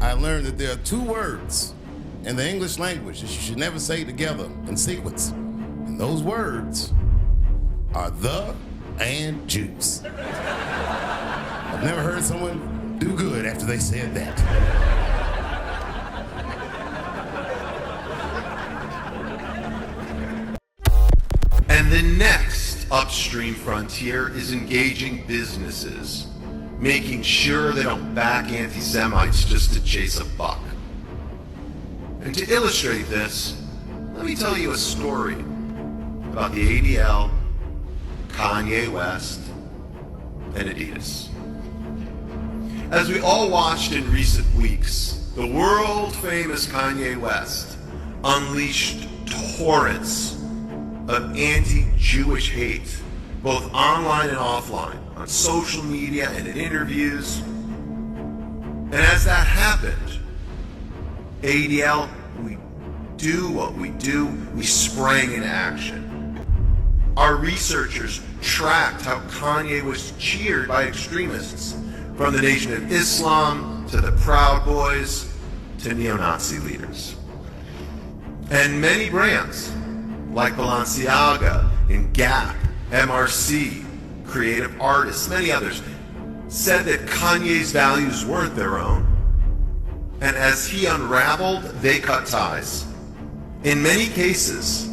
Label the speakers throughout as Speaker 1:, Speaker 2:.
Speaker 1: I learned that there are two words in the English language that you should never say together in sequence. And those words are the and juice. I've never heard someone do good after they said that.
Speaker 2: And the next upstream frontier is engaging businesses, making sure they don't back anti-Semites just to chase a buck. And to illustrate this, let me tell you a story about the ADL, Kanye West, and Adidas. As we all watched in recent weeks, the world-famous Kanye West unleashed torrents of anti-Jewish hate, both online and offline, on social media and in interviews. And as that happened, ADL, we do what we do, we sprang into action. Our researchers tracked how Kanye was cheered by extremists, from the Nation of Islam to the Proud Boys to neo-Nazi leaders. And many brands, like Balenciaga and Gap, MRC, creative artists, many others, said that Kanye's values weren't their own. And as he unraveled, they cut ties. In many cases,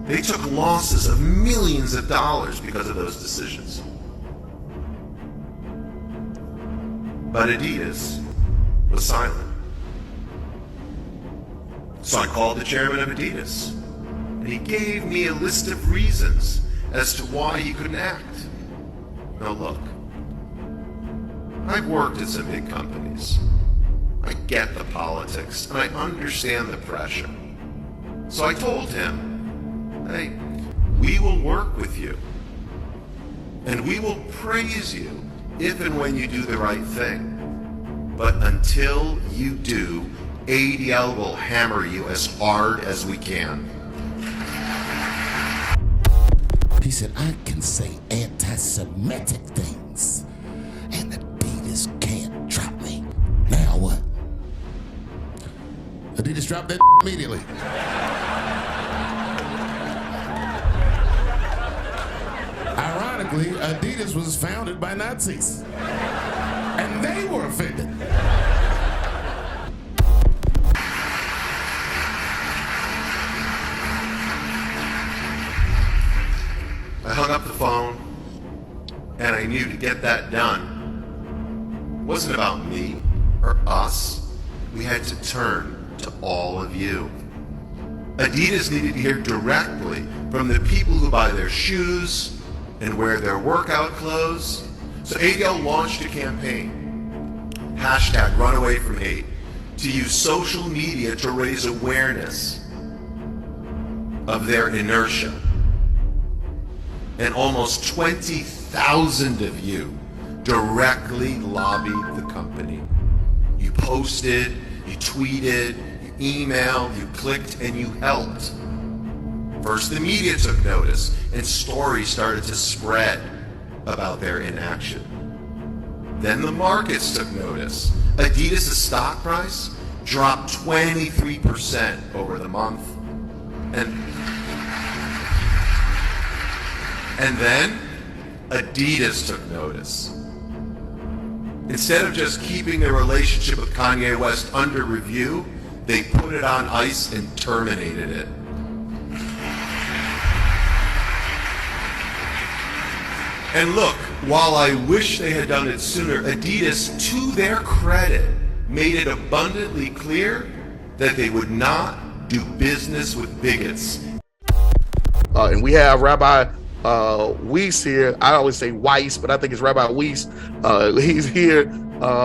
Speaker 2: they took losses of millions of dollars because of those decisions. But Adidas was silent. So I called the chairman of Adidas, and he gave me a list of reasons as to why he couldn't act. Now look, I've worked at some big companies. I get the politics, and I understand the pressure. So I told him, hey, we will work with you, and we will praise you if and when you do the right thing. But until you do, ADL will hammer you as hard as we can.
Speaker 1: He said, I can say anti-Semitic things, and Adidas can't drop me. Now what? Adidas dropped that immediately. Ironically, Adidas was founded by Nazis, and they were offended.
Speaker 2: I hung up the phone, and I knew to get that done, it wasn't about me or us. We had to turn to all of you. Adidas needed to hear directly from the people who buy their shoes and wear their workout clothes. So ADL launched a campaign, #RunAwayFromHate, to use social media to raise awareness of their inertia. And almost 20,000 of you directly lobbied the company. You posted, you tweeted, you emailed, you clicked, and you helped. First, the media took notice, and stories started to spread about their inaction. Then the markets took notice. Adidas' stock price dropped 23% over the month. And then Adidas took notice. Instead of just keeping their relationship with Kanye West under review, they put it on ice and terminated it. And look, while I wish they had done it sooner, Adidas, to their credit, made it abundantly clear that they would not do business with bigots.
Speaker 3: And we have Rabbi Weiss here. I always say Weiss, but I think it's Rabbi Weiss. He's here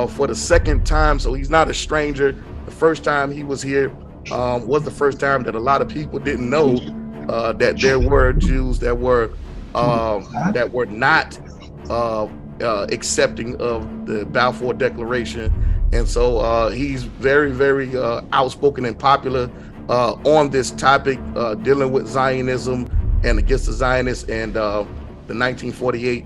Speaker 3: for the second time, so he's not a stranger. The first time he was here was the first time that a lot of people didn't know that there were Jews that were not accepting of the Balfour Declaration. And so he's very, very outspoken and popular on this topic, dealing with Zionism and against the Zionists and the 1948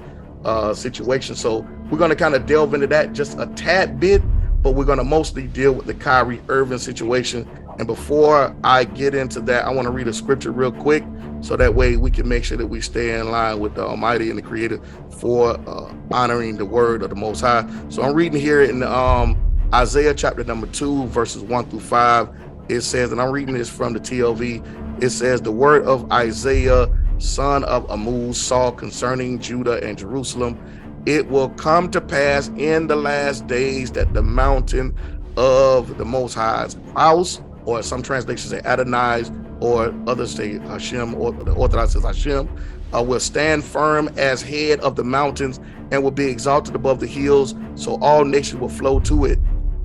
Speaker 3: situation. So we're going to kind of delve into that just a tad bit, but we're going to mostly deal with the Kyrie Irving situation. And before I get into that, I want to read a scripture real quick, so that way we can make sure that we stay in line with the Almighty and the Creator for honoring the word of the Most High. So I'm reading here in Isaiah chapter number 2, verses 1 through 5. It says, and I'm reading this from the TLV, it says, the word of Isaiah, son of Amoz, saw concerning Judah and Jerusalem. It will come to pass in the last days that the mountain of the Most High's house, or some translations say Adonai's, or others say Hashem, or the Orthodox says Hashem, will stand firm as head of the mountains and will be exalted above the hills, so all nations will flow to it.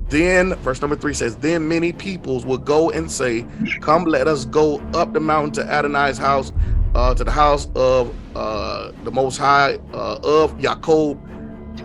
Speaker 3: Then, verse number 3 says, then many peoples will go and say, come, let us go up the mountain to Adonai's house, to the house of the Most High of Jacob.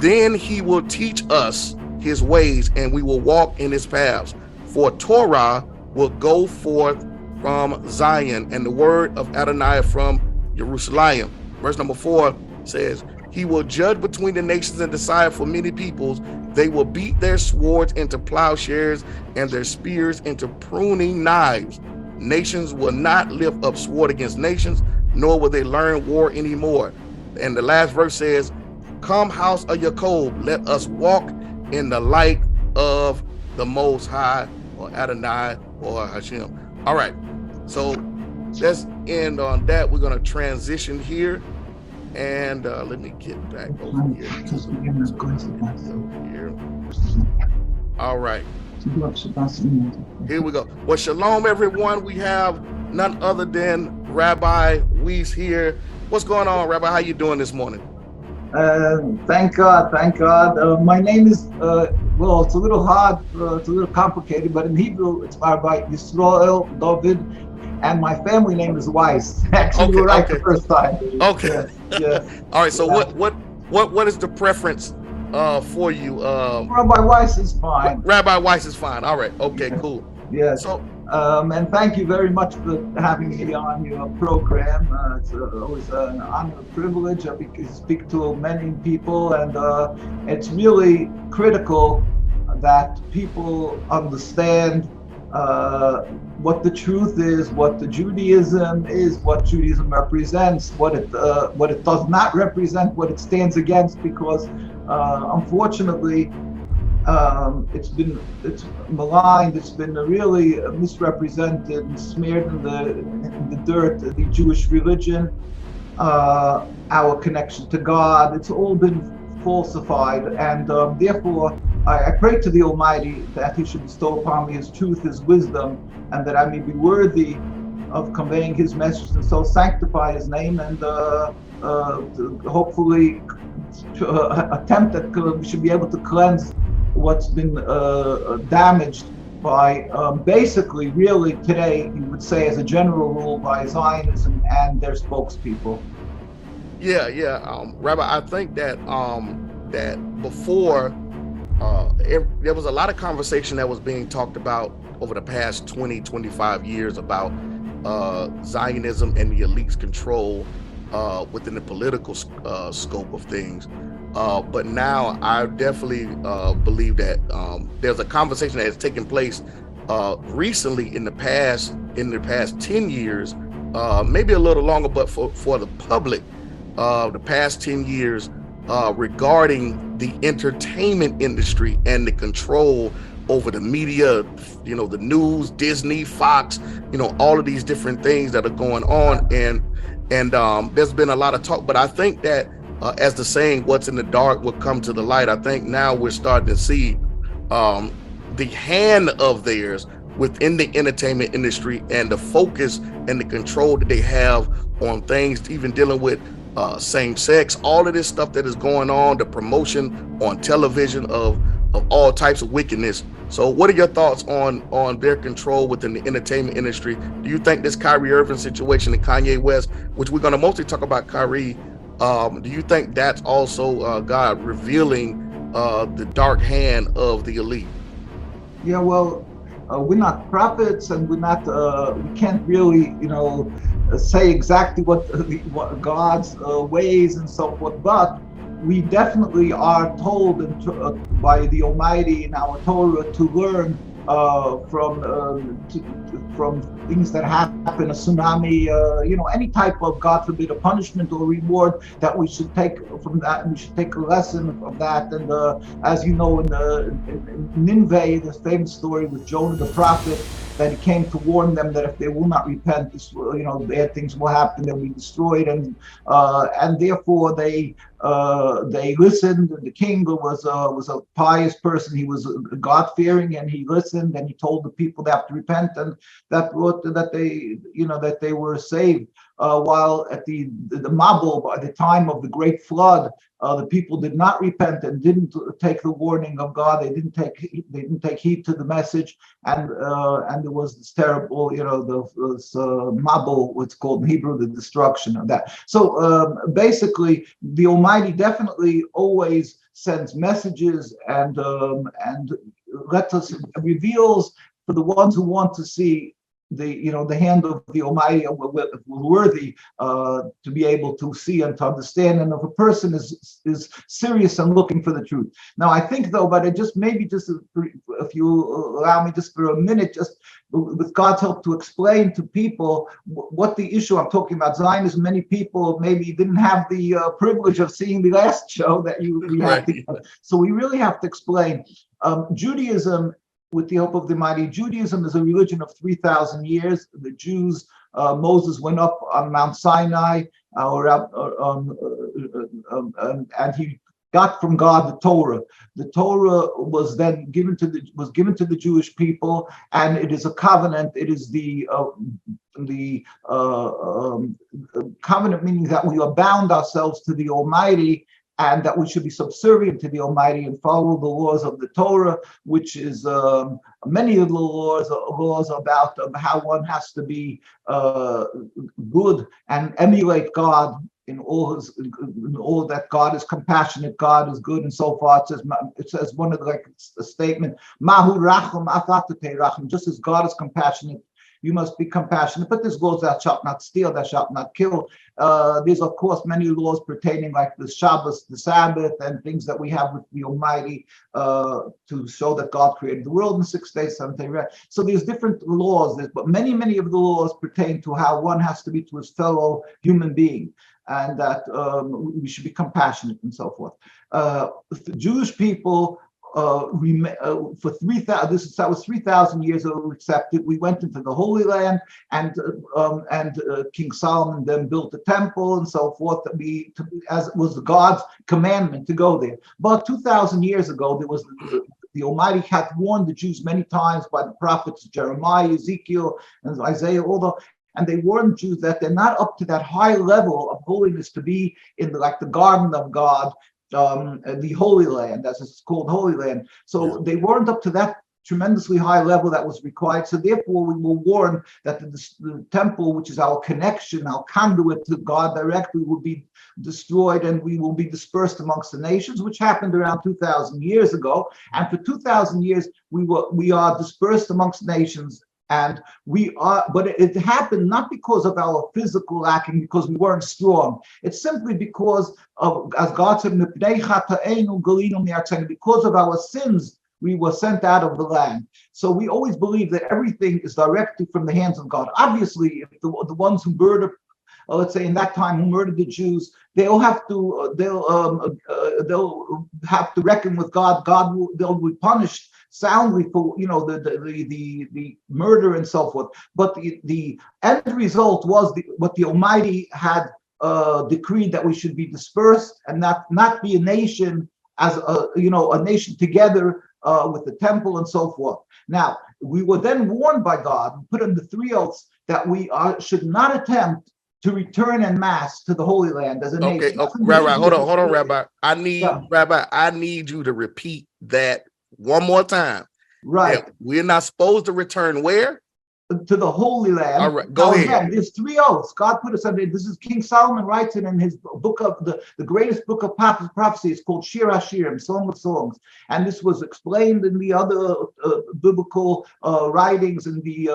Speaker 3: Then he will teach us his ways, and we will walk in his paths. For Torah will go forth from Zion, and the word of Adonai from Jerusalem. Verse number 4 says, he will judge between the nations and decide for many peoples. They will beat their swords into plowshares and their spears into pruning knives. Nations will not lift up sword against nations, nor will they learn war anymore. And the last verse says, come, house of Jacob, let us walk in the light of the Most High, or Adonai, or Hashem. All right, so let's end on that. We're going to transition here, and let me get back over here. All right, here we go. Well, shalom, everyone. We have none other than Rabbi Weiss here. What's going on, Rabbi? How you doing this morning?
Speaker 4: Thank God. My name is, well, it's a little hard, it's a little complicated, but in Hebrew, it's Rabbi Yisrael David, and my family name is Weiss. Actually, you were right the first time.
Speaker 3: Okay.
Speaker 4: Yeah.
Speaker 3: All right, so what is the preference for you?
Speaker 4: Rabbi Weiss is fine.
Speaker 3: Rabbi Weiss is fine. All right. Okay, cool.
Speaker 4: Yeah.
Speaker 3: So,
Speaker 4: and thank you very much for having me on your program. It's always an honor and privilege. I speak to many people, and it's really critical that people understand what the truth is, what the Judaism is, what Judaism represents, what it does not represent, what it stands against, because unfortunately, it's maligned, it's been really misrepresented and smeared in the dirt, the Jewish religion, our connection to God. It's all been falsified, and therefore I pray to the Almighty that He should bestow upon me His truth, His wisdom, and that I may be worthy of conveying His message, and so sanctify His name, and hopefully attempt that we should be able to cleanse what's been damaged by basically, really today, you would say as a general rule, by Zionism and their spokespeople.
Speaker 3: Yeah. Rabbi, I think that that before there was a lot of conversation that was being talked about over the past 20-25 years about Zionism and the elite's control within the political scope of things. But now I definitely believe that there's a conversation that has taken place recently in the past 10 years, maybe a little longer, but for the public, the past 10 years regarding the entertainment industry and the control over the media, the news, Disney, Fox, all of these different things that are going on. And there's been a lot of talk, but I think that as the saying, what's in the dark will come to the light. I think now we're starting to see the hand of theirs within the entertainment industry and the focus and the control that they have on things, even dealing with same sex, all of this stuff that is going on, the promotion on television of all types of wickedness. So what are your thoughts on their control within the entertainment industry? Do you think this Kyrie Irving situation and Kanye West, which we're going to mostly talk about Kyrie, do you think that's also God revealing the dark hand of the elite?
Speaker 4: Yeah, well, we're not prophets, and we're not. We can't really, say exactly what God's ways and so forth. But we definitely are told by the Almighty in our Torah to learn from things that happen, a tsunami, any type of, God forbid, a punishment or reward, that we should take from that. We should take a lesson of that. And as you know, in Nineveh, this famous story with Jonah the prophet, that he came to warn them that if they will not repent, bad things will happen, they'll be destroyed, and therefore they listened. And the king was a pious person. He was God-fearing, and he listened, and he told the people they have to repent, and that brought that they were saved. While at the Mabul, by the time of the great flood, the people did not repent and didn't take the warning of God. They didn't take heed to the message, and there was this terrible, Mabul, what's called in Hebrew, the destruction of that. So basically, the Almighty definitely always sends messages and reveals for the ones who want to see the hand of the Almighty, worthy to be able to see and to understand, and if a person is serious and looking for the truth. Now, I think though, but if you allow me just for a minute, just with God's help, to explain to people what the issue I'm talking about. Zionism, many people maybe didn't have the privilege of seeing the last show that we had together. So we really have to explain. Judaism, with the help of the Almighty, Judaism is a religion of 3,000 years. The Jews, Moses went up on Mount Sinai, and he got from God the Torah. The Torah was then given to the Jewish people, and it is a covenant. It is the covenant, meaning that we are bound ourselves to the Almighty, and that we should be subservient to the Almighty and follow the laws of the Torah, which is many of the laws about how one has to be good and emulate God in all that God is compassionate, God is good, and so forth. It says one of a statement, Mahu rachum afatate rachum, just as God is compassionate, you must be compassionate. But there's laws: thou shalt not steal, thou shalt not kill. There's of course many laws pertaining like the Shabbos, the Sabbath, and things that we have with the Almighty to show that God created the world in 6 days, 7 days. So there's different laws, but many of the laws pertain to how one has to be to his fellow human being, and that we should be compassionate and so forth. The Jewish people, for 3,000, that was 3,000 years ago, accepted. We went into the Holy Land, and King Solomon then built the temple and so forth, as it was God's commandment to go there. But 2,000 years ago, there was the Almighty had warned the Jews many times by the prophets Jeremiah, Ezekiel, and Isaiah, and they warned Jews that they're not up to that high level of holiness to be in the garden of God, the Holy Land, as it's called, Holy Land. So they weren't up to that tremendously high level that was required. So therefore, we were warned that the temple, which is our connection, our conduit to God directly, will be destroyed, and we will be dispersed amongst the nations, which happened around 2,000 years ago. And for 2,000 years, we are dispersed amongst nations. And but it happened not because of our physical lacking, because we weren't strong. It's simply because of, as God said, because of our sins, we were sent out of the land. So we always believe that everything is directly from the hands of God. Obviously, if the ones who murdered, let's say in that time, who murdered the Jews, they'll have to reckon with God. They'll be punished soundly for the murder and so forth. But the end result was what the Almighty had decreed, that we should be dispersed and not be a nation as a nation together with the temple and so forth. Now, we were then warned by God, put in the 3 oaths, that we should not attempt to return en masse to the Holy Land as a nation.
Speaker 3: Okay, Rabbi, hold on, Rabbi. I need you to repeat that one more time.
Speaker 4: Right.
Speaker 3: We're not supposed to return where?
Speaker 4: to the Holy Land.
Speaker 3: All right, go ahead.
Speaker 4: Again, there's 3 oaths. God put us under. This is King Solomon writes it in his book of the greatest book of prophecy. It's called Shir HaShirim, Song of Songs, and this was explained in the other biblical writings in the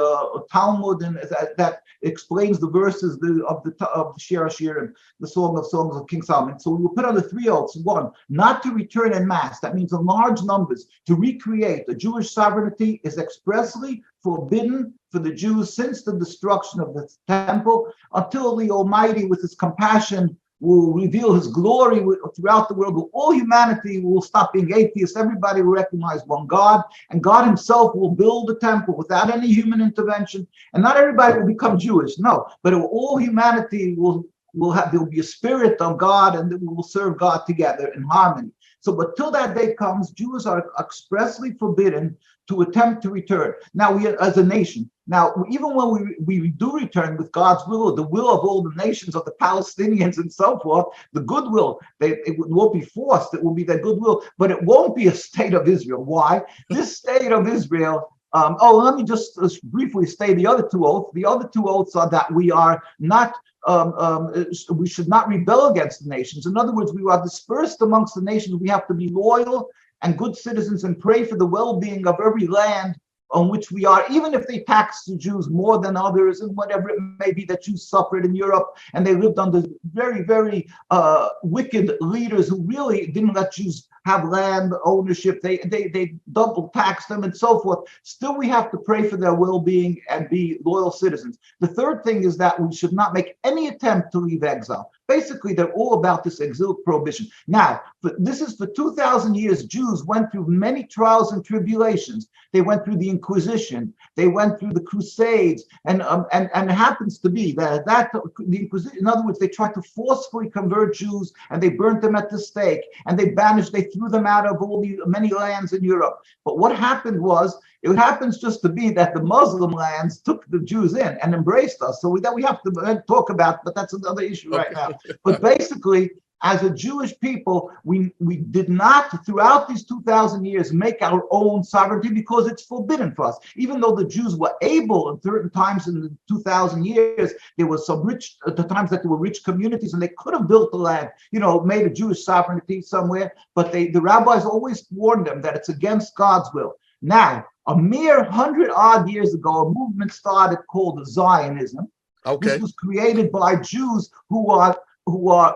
Speaker 4: Talmud, and that explains the verses of the Shir HaShirim, the Song of Songs of King Solomon. So we were put under 3 oaths. 1, not to return en masse. That means in large numbers. To recreate the Jewish sovereignty is expressly forbidden for the Jews since the destruction of the temple, until the Almighty, with his compassion, will reveal his glory throughout the world. All humanity will stop being atheists. Everybody will recognize one God, and God himself will build the temple without any human intervention. And not everybody will become Jewish, no, but all humanity will have, there will be a spirit of God, and we will serve God together in harmony. So, but till that day comes, Jews are expressly forbidden to attempt to return. Now, we as a nation, now, even when we do return with God's will, the will of all the nations, of the Palestinians and so forth, the goodwill, it won't be forced, it will be their goodwill, but it won't be a state of Israel. Why? This state of Israel, let me just briefly state the other 2 oaths. The other 2 oaths are that we are not we should not rebel against the nations. In other words, we are dispersed amongst the nations. We have to be loyal and good citizens and pray for the well-being of every land on which we are, even if they tax the Jews more than others, and whatever it may be that Jews suffered in Europe, and they lived under very, very wicked leaders who really didn't let Jews have land ownership. They double taxed them and so forth. Still, we have to pray for their well-being and be loyal citizens. The third thing is that we should not make any attempt to leave exile. Basically, they're all about this exilic prohibition. Now, this is for 2,000 years, Jews went through many trials and tribulations. They went through the Inquisition. They went through the Crusades. And it happens to be that the Inquisition, in other words, they tried to forcefully convert Jews, and they burnt them at the stake, and they threw them out of all the many lands in Europe. But what happened was, it happens just to be that the Muslim lands took the Jews in and embraced us. So that we have to talk about, but that's another issue right now. But basically, as a Jewish people, we did not, throughout these 2,000 years, make our own sovereignty because it's forbidden for us. Even though the Jews were able, at certain times in the 2,000 years, there was some rich, at the times that there were rich communities, and they could have built the land, made a Jewish sovereignty somewhere, but the rabbis always warned them that it's against God's will. Now, a mere 100-odd years ago, a movement started called Zionism. Okay. This was created by Jews who are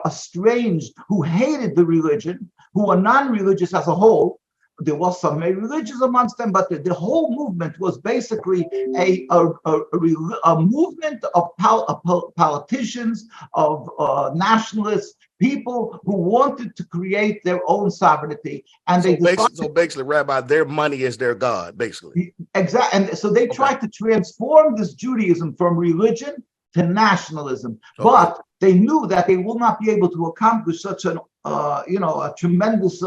Speaker 4: estranged, who hated the religion, who are non-religious as a whole. There was some religious amongst them, but the whole movement was basically a movement of politicians, of nationalists, people who wanted to create their own sovereignty. And
Speaker 3: so basically, Rabbi, their money is their God, basically.
Speaker 4: Exactly. And so they tried to transform this Judaism from religion to nationalism. Okay. But they knew that they will not be able to accomplish such a tremendous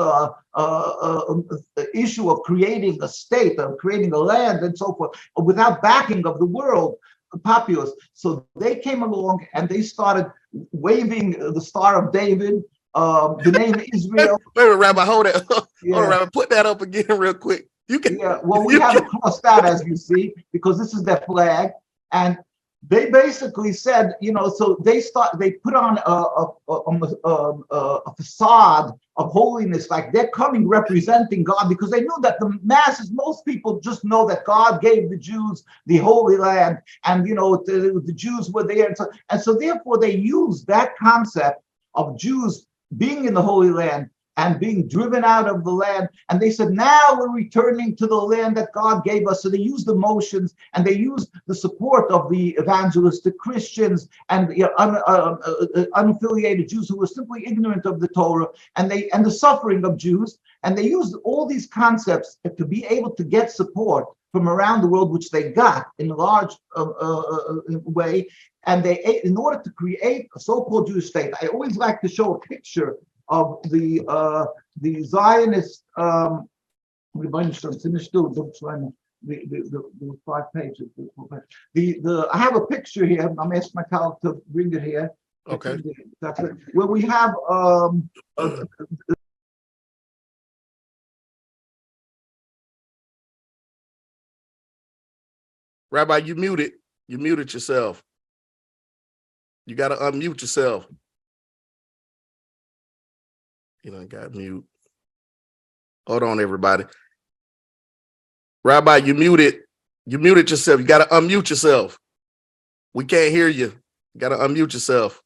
Speaker 4: issue of creating a state, of creating a land and so forth, without backing of the world populace. So they came along and they started waving the Star of David, the name Israel.
Speaker 3: Wait, Rabbi, hold it. Yeah. Hold on, Rabbi, put that up again real quick.
Speaker 4: You can. Yeah, well, we have it crossed out, as you see, because this is their flag. And they basically said, so they put on a facade of holiness, like they're coming representing God, because they knew that the masses, most people just know that God gave the Jews the Holy Land, and the Jews were there, and so therefore they used that concept of Jews being in the Holy Land and being driven out of the land. And they said, now we're returning to the land that God gave us. So they used the motions, and they used the support of the evangelistic Christians and the unaffiliated Jews who were simply ignorant of the Torah, and the suffering of Jews. And they used all these concepts to be able to get support from around the world, which they got in a large way. And in order to create a so-called Jewish state, I always like to show a picture of the Zionist the 5 pages. I have a picture here. I'm asking my colleague to bring it here.
Speaker 3: Okay.
Speaker 4: That's it. Where we have
Speaker 3: Rabbi, you muted. You muted yourself. You got to unmute yourself. You done got mute. Hold on, everybody. Rabbi, you muted. You muted yourself. You got to unmute yourself. We can't hear you. You got to unmute yourself.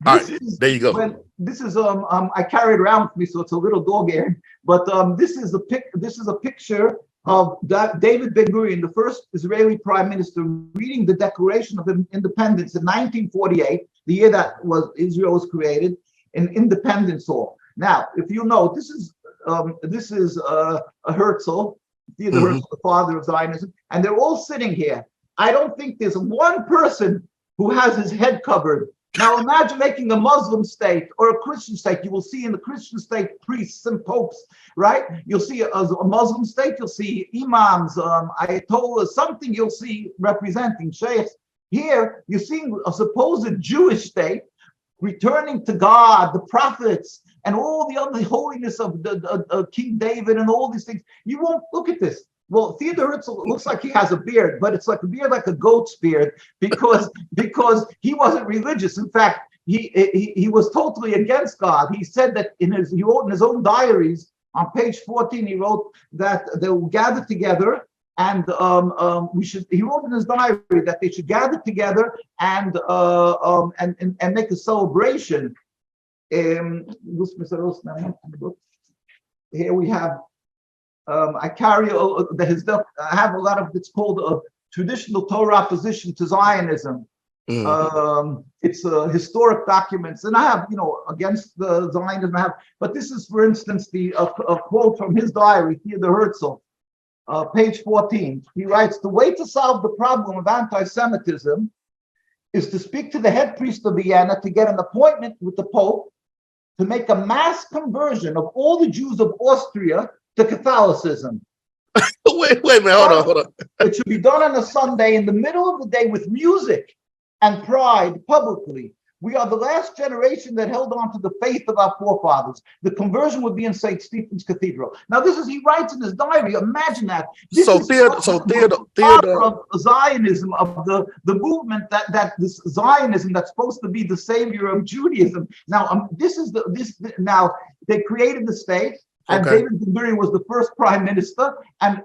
Speaker 3: All right, there you go.
Speaker 4: This is I carry it around with me, so it's a little dog ear. But this is a picture of David Ben-Gurion, the first Israeli prime minister, reading the Declaration of Independence in 1948, the year that Israel was created, in Independence Hall. Now, if you know, this is a Herzl, Theodor Herzl, the father of Zionism, and they're all sitting here. I don't think there's one person who has his head covered. Now imagine making a Muslim state or a Christian state. You will see in the Christian state priests and popes, right? You'll see a Muslim state, you'll see imams, ayatollahs, something you'll see representing sheikhs. Here, you're seeing a supposed Jewish state returning to God, the prophets, and all the other holiness of King David and all these things. You won't look at this. Well, Theodor Herzl looks like he has a beard, but it's like a beard like a goat's beard because he wasn't religious. In fact, he was totally against God. He said that he wrote in his own diaries on page 14. He wrote that they will gather together and he wrote in his diary that they should gather together and make a celebration. Here we have. I carry I have a lot of it's called a traditional Torah opposition to Zionism. It's historic documents, and I have against the Zionism. But this is, for instance, a quote from his diary, Theodor Herzl, page 14. He writes, "The way to solve the problem of anti-Semitism is to speak to the head priest of Vienna to get an appointment with the Pope to make a mass conversion of all the Jews of Austria to Catholicism."
Speaker 3: Wait a minute, hold on.
Speaker 4: It should be done on a Sunday in the middle of the day with music and pride publicly. We are the last generation that held on to the faith of our forefathers. The conversion would be in St. Stephen's Cathedral. Now, he writes in his diary. Imagine that. Theodor of Zionism, of the movement that this Zionism that's supposed to be the savior of Judaism. Now, now they created the state. And David Ben-Gurion was the first prime minister, and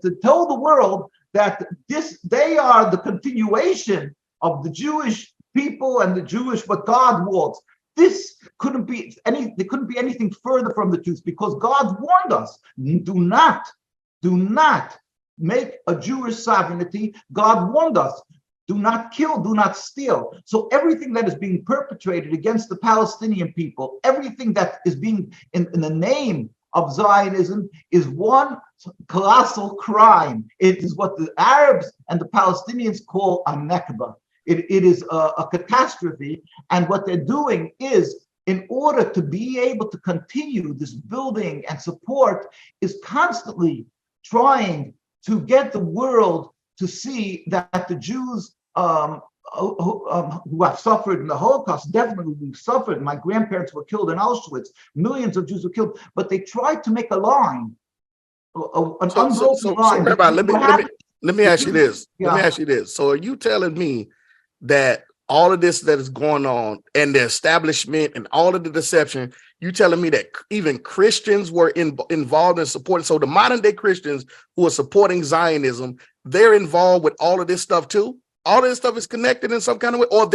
Speaker 4: to tell the world that they are the continuation of the Jewish people and the Jewish what God wants. This couldn't be anything further from the truth, because God warned us: do not make a Jewish sovereignty. God warned us: do not kill, do not steal. So everything that is being perpetrated against the Palestinian people, everything that is being in the name of Zionism is one colossal crime. It is what the Arabs and the Palestinians call a Nakba. It is a catastrophe. And what they're doing is, in order to be able to continue this building and support, is constantly trying to get the world to see that the Jews who have suffered in the Holocaust, definitely we've suffered. My grandparents were killed in Auschwitz. Millions of Jews were killed, but they tried to make a line, an unbroken line.
Speaker 3: So, Rabbi, let me ask you this. Let me ask you this. So, are you telling me that all of this that is going on and the establishment and all of the deception, you telling me that even Christians were involved in supporting? So, the modern day Christians who are supporting Zionism, they're involved with all of this stuff too? All of this stuff is connected in some kind of way, or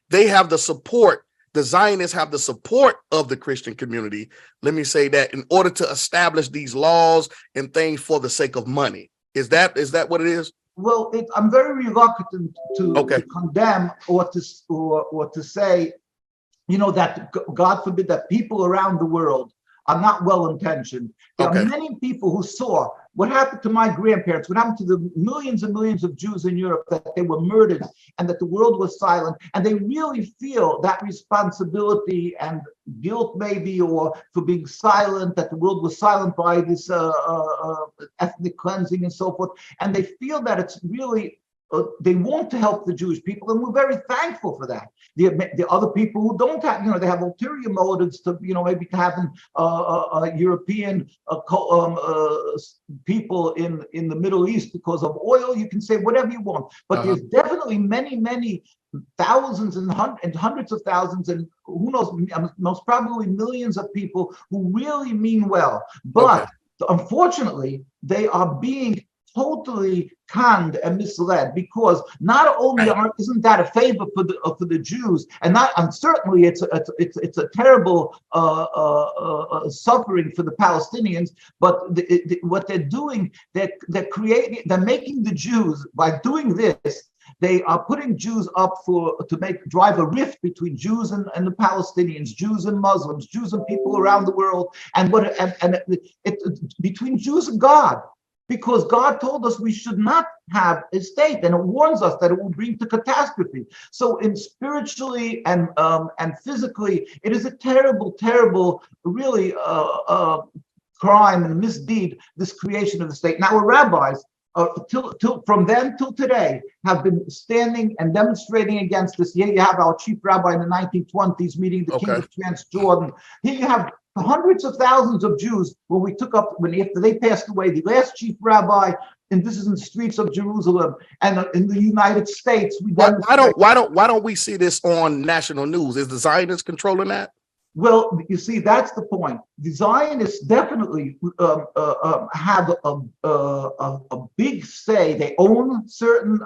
Speaker 3: they have the support. The Zionists have the support of the Christian community. Let me say that, in order to establish these laws and things for the sake of money. Is that what it is?
Speaker 4: Well, I'm very reluctant to condemn or to say, that God forbid that people around the world are not well-intentioned. There are many people who saw what happened to my grandparents, what happened to the millions and millions of Jews in Europe, that they were murdered and that the world was silent. And they really feel that responsibility and guilt, maybe, or for being silent, that the world was silent by this ethnic cleansing and so forth. And they feel that it's really they want to help the Jewish people, and we're very thankful for that. The other people who don't have, they have ulterior motives to, maybe to having European people in the Middle East because of oil. You can say whatever you want, but there's definitely many thousands and hundreds of thousands, and who knows, most probably millions of people who really mean well, but unfortunately, they are being totally conned and misled, because not only isn't that a favor for the Jews, and certainly it's a terrible suffering for the Palestinians, but what they're doing, they're making the Jews, by doing this, they are putting Jews up to drive a rift between Jews and the Palestinians, Jews and Muslims, Jews and people around the world, and between Jews and God. Because God told us we should not have a state, and it warns us that it will bring to catastrophe. So, spiritually and physically, it is a terrible, really crime and misdeed, this creation of the state. Now, our rabbis, from then till today, have been standing and demonstrating against this. Here you have our chief rabbi in the 1920s meeting the king of Transjordan. Here you have hundreds of thousands of Jews after they passed away, the last chief rabbi, and this is in the streets of Jerusalem and in the United States.
Speaker 3: Why don't we see this on national news? Is the Zionists controlling that?
Speaker 4: Well, you see, that's the point. The Zionists definitely have a big say. They own certain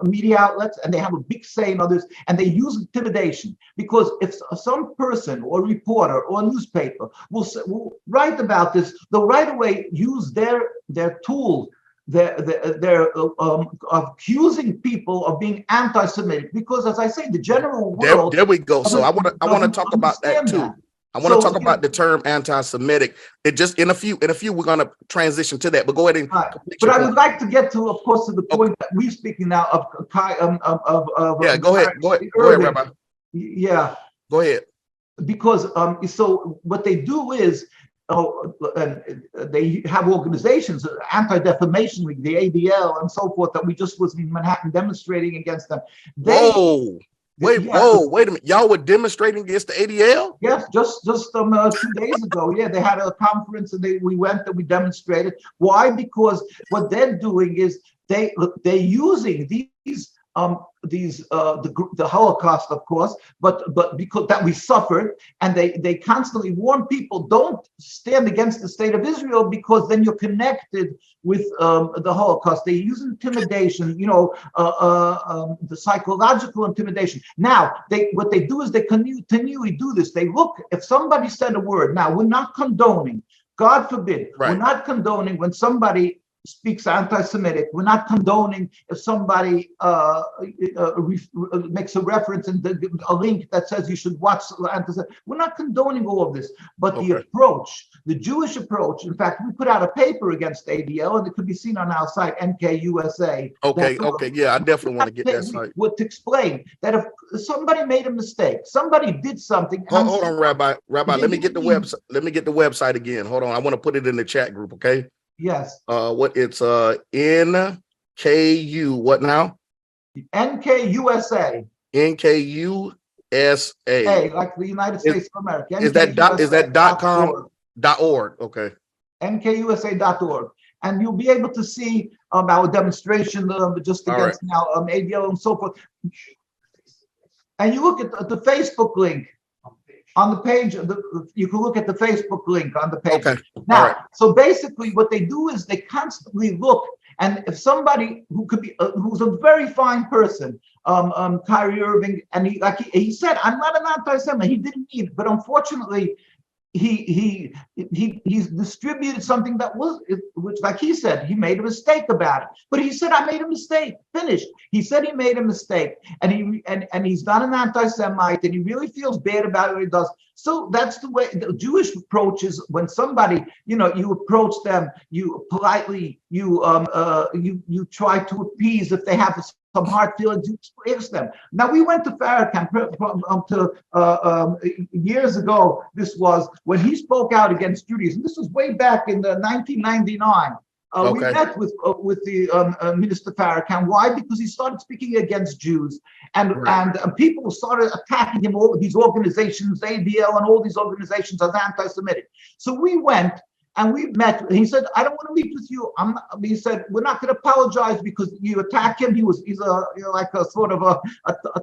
Speaker 4: media outlets, and they have a big say in others, and they use intimidation, because if some person or reporter or newspaper will write about this, they'll right away use their tools. They're accusing people of being anti-Semitic, because, as I say, the general world.
Speaker 3: There we go. So I want to talk about that too. I want to talk about the term anti-Semitic. It just in a few we're going to transition to that. But go ahead and.
Speaker 4: But I would like to get to, of course, to the point that we're speaking now of.
Speaker 3: Go ahead, Rabbi.
Speaker 4: Yeah.
Speaker 3: Go ahead.
Speaker 4: Because so what they do is. They have organizations, Anti-Defamation League, the ADL, and so forth, that we just was in Manhattan demonstrating against them.
Speaker 3: Wait a minute. Y'all were demonstrating against the ADL?
Speaker 4: Yes, just 2 days ago. Yeah, they had a conference, and we went and we demonstrated. Why? Because what they're doing is they're using the Holocaust, of course, but because that we suffered, and they constantly warn people, don't stand against the state of Israel, because then you're connected with the Holocaust. They use intimidation, the psychological intimidation. Now, what they do is they continually do this. They look, if somebody said a word, now we're not condoning, God forbid, we're not condoning when somebody speaks anti-Semitic. We're not condoning if somebody makes a reference and a link that says you should watch anti-Semitic. We're not condoning all of this, but the approach, the Jewish approach. In fact, we put out a paper against ADL, and it could be seen on our site, NKUSA.
Speaker 3: Yeah, I definitely want to get that site.
Speaker 4: To explain that if somebody made a mistake, somebody did something.
Speaker 3: Hold on, Rabbi. Let me get the website. Let me get the website again. Hold on, I want to put it in the chat group. Okay.
Speaker 4: Yes.
Speaker 3: What it's NKU, what now?
Speaker 4: NKUSA.
Speaker 3: NKUSA.
Speaker 4: Like the United States of America.
Speaker 3: Is that .com? .org. Okay.
Speaker 4: NKUSA.org. And you'll be able to see our demonstration just against now ADL and so forth. And you look at the Facebook link. On the page, you can look at the Facebook link on the page.
Speaker 3: Okay.
Speaker 4: Now, so basically what they do is they constantly look, and if somebody who could be, who's a very fine person, Kyrie Irving, and he said, I'm not an anti-Semite, he didn't mean it, but unfortunately, he's distributed something that which, like he said, he made a mistake about it. But he said, I made a mistake. Finished. He said he made a mistake, and he's not an anti-Semite, and he really feels bad about what he does. So that's the way the Jewish approach is. When somebody, you approach them, you politely, you try to appease if they have some hard feelings, you express them. Now, we went to Farrakhan years ago. This was when he spoke out against Judaism. This was way back in the 1999. We met with the Minister Farrakhan. Why? Because he started speaking against Jews, and people started attacking him. All these organizations, ADL, and all these organizations as anti-Semitic. So we went. And we met. He said, "I don't want to meet with you." He said, "We're not going to apologize because you attack him. He's like a sort of a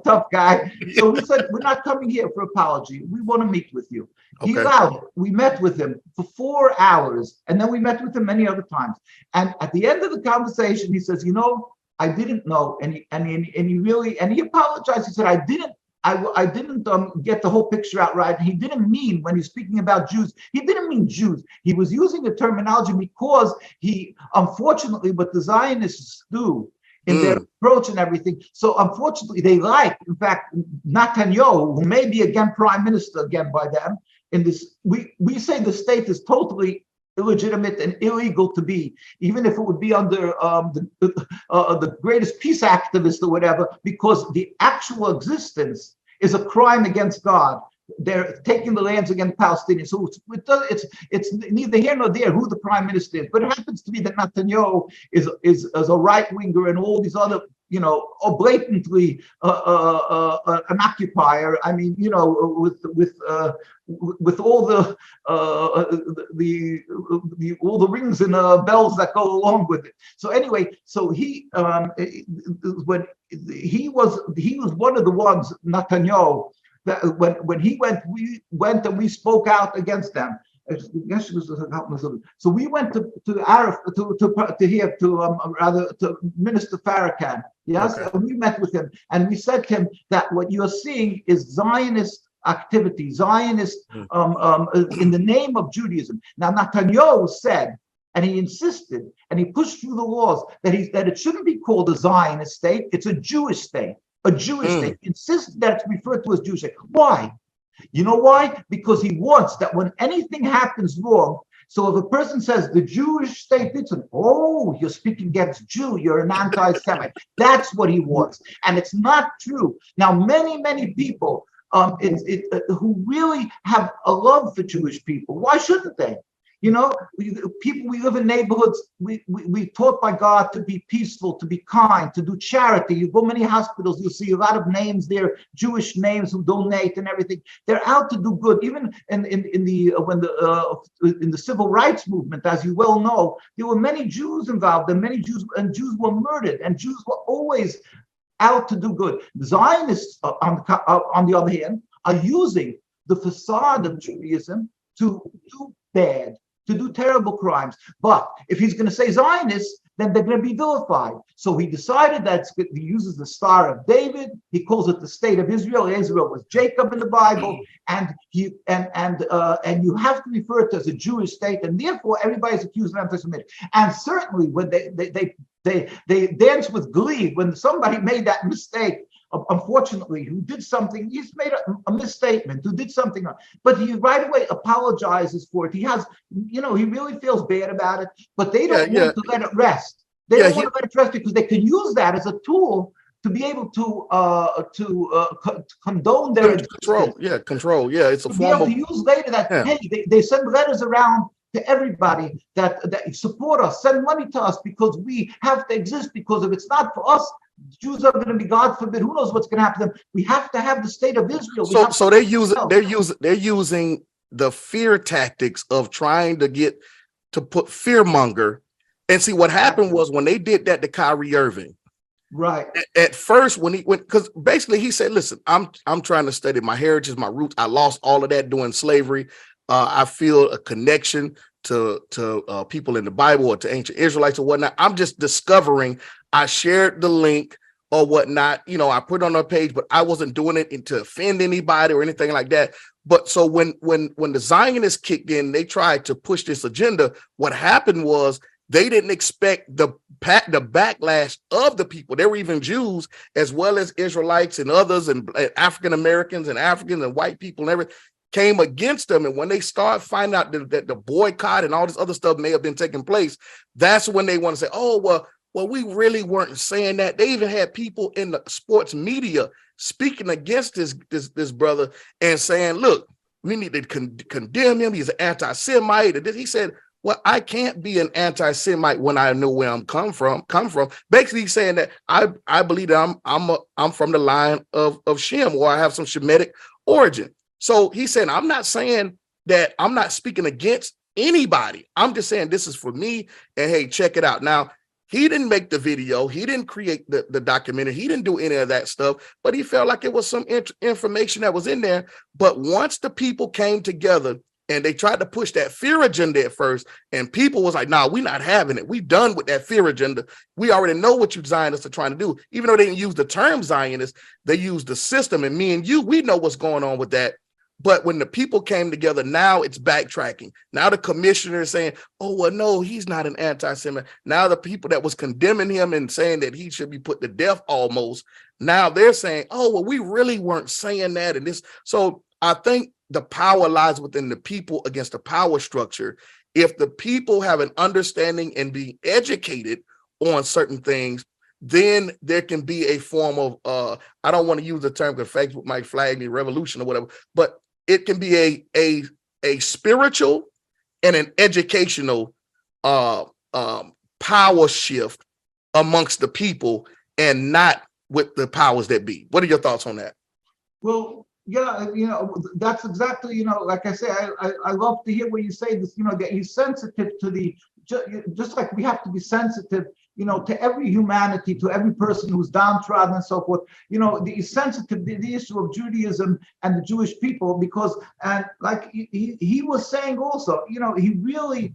Speaker 4: tough guy." So we said, "We're not coming here for apology. We want to meet with you." He allowed it. We met with him for 4 hours, and then we met with him many other times. And at the end of the conversation, he says, "You know, I didn't know," and he apologized. He said, "I didn't get the whole picture out right. He didn't mean, when he's speaking about Jews, he didn't mean Jews. He was using the terminology because he, unfortunately, what the Zionists do in their approach and everything. So unfortunately, they like, in fact, Netanyahu, who may be again prime minister again by them. In this, we say the state is totally illegitimate and illegal to be, even if it would be under the greatest peace activist or whatever, because the actual existence is a crime against God. They're taking the lands against Palestinians. So it's neither here nor there who the prime minister is. But it happens to be that Netanyahu is a right winger and all these other, blatantly an occupier. I mean, with all the all the rings and bells that go along with it. So anyway, so when he was one of the ones, Netanyahu, that when he went, we went and we spoke out against them. So we went to Minister Farrakhan. Yes, and we met with him, and we said to him that what you're seeing is Zionist activity, Zionist in the name of Judaism. Now Netanyahu said, and he insisted, and he pushed through the laws that it shouldn't be called a Zionist state; it's a Jewish state. A Jewish state. He insisted that it's referred to as Jewish state. Why? You know why? Because he wants that when anything happens wrong, so if a person says the Jewish state did something, oh, you're speaking against Jew, you're an anti-Semite. That's what he wants. And it's not true. Now, many people who really have a love for Jewish people, why shouldn't they? People, we live in neighborhoods, we taught by God to be peaceful, to be kind, to do charity. You go many hospitals, you'll see a lot of names there, Jewish names who donate and everything. They're out to do good. Even in the civil rights movement, as you well know, there were many Jews involved, and Jews were murdered, and Jews were always out to do good. Zionists, on the other hand, are using the facade of Judaism to do bad, to do terrible crimes. But if he's going to say Zionists, then they're going to be vilified. So he decided that he uses the Star of David. He calls it the state of Israel. Israel was Jacob in the Bible, and you have to refer to it as a Jewish state, and therefore everybody's accused of anti-Semitic. And certainly when they dance with glee when somebody made that mistake. Unfortunately, who did something, he's made a misstatement, who did something, but he right away apologizes for it. He has, he really feels bad about it, but they don't want to let it rest. They don't want to let it rest because they can use that as a tool to be able to condone their
Speaker 3: control. Yeah, it's a form of
Speaker 4: to use later that hey, they send letters around to everybody that support us, send money to us because we have to exist, because if it's not for us, Jews are going to be, God forbid, who knows what's going to happen to them. We have to have the state of Israel.
Speaker 3: So they're using the fear tactics of trying to put fearmonger. And see what happened was when they did that to Kyrie Irving.
Speaker 4: Right.
Speaker 3: At first, when he went, because basically he said, "Listen, I'm trying to study my heritage, my roots. I lost all of that during slavery. I feel a connection to people in the Bible or to ancient Israelites or whatnot. I'm just discovering." I shared the link or whatnot, I put it on our page, but I wasn't doing it to offend anybody or anything like that. But so when the Zionists kicked in, they tried to push this agenda. What happened was they didn't expect the backlash of the people. There were even Jews as well as Israelites and others and African Americans and Africans and white people and everything came against them. And when they start finding out that the boycott and all this other stuff may have been taking place, that's when they want to say, oh, well, we really weren't saying that. They even had people in the sports media speaking against this brother and saying, look, we need to condemn him. He's an anti-Semite. And he said, well, I can't be an anti-Semite when I know where I'm come from. Basically saying that I believe that I'm from the line of Shem, or I have some Shemitic origin. So he's saying, I'm not saying that I'm not speaking against anybody. I'm just saying this is for me, and hey, check it out. Now, he didn't make the video. He didn't create the documentary. He didn't do any of that stuff, but he felt like it was some information that was in there. But once the people came together and they tried to push that fear agenda at first, and people was like, nah, we're not having it. We done with that fear agenda. We already know what you Zionists are trying to do. Even though they didn't use the term Zionist, they used the system. And me and you, we know what's going on with that. But when the people came together, now it's backtracking. Now the commissioner is saying, oh, well, no, he's not an anti-Semite. Now the people that was condemning him and saying that he should be put to death almost, now they're saying, oh, well, we really weren't saying that. And this, so I think the power lies within the people against the power structure. If the people have an understanding and be educated on certain things, then there can be a form of, I don't want to use the term because Facebook might flag me, revolution or whatever, but it can be a spiritual and an educational power shift amongst the people, and not with the powers that be. What are your thoughts on that?
Speaker 4: Well, yeah, that's exactly, like I say, I love to hear what you say this, that you're sensitive to the, just like we have to be sensitive, to every humanity, to every person who's downtrodden and so forth. The sensitive to the issue of Judaism and the Jewish people, because, and like he was saying also, he really,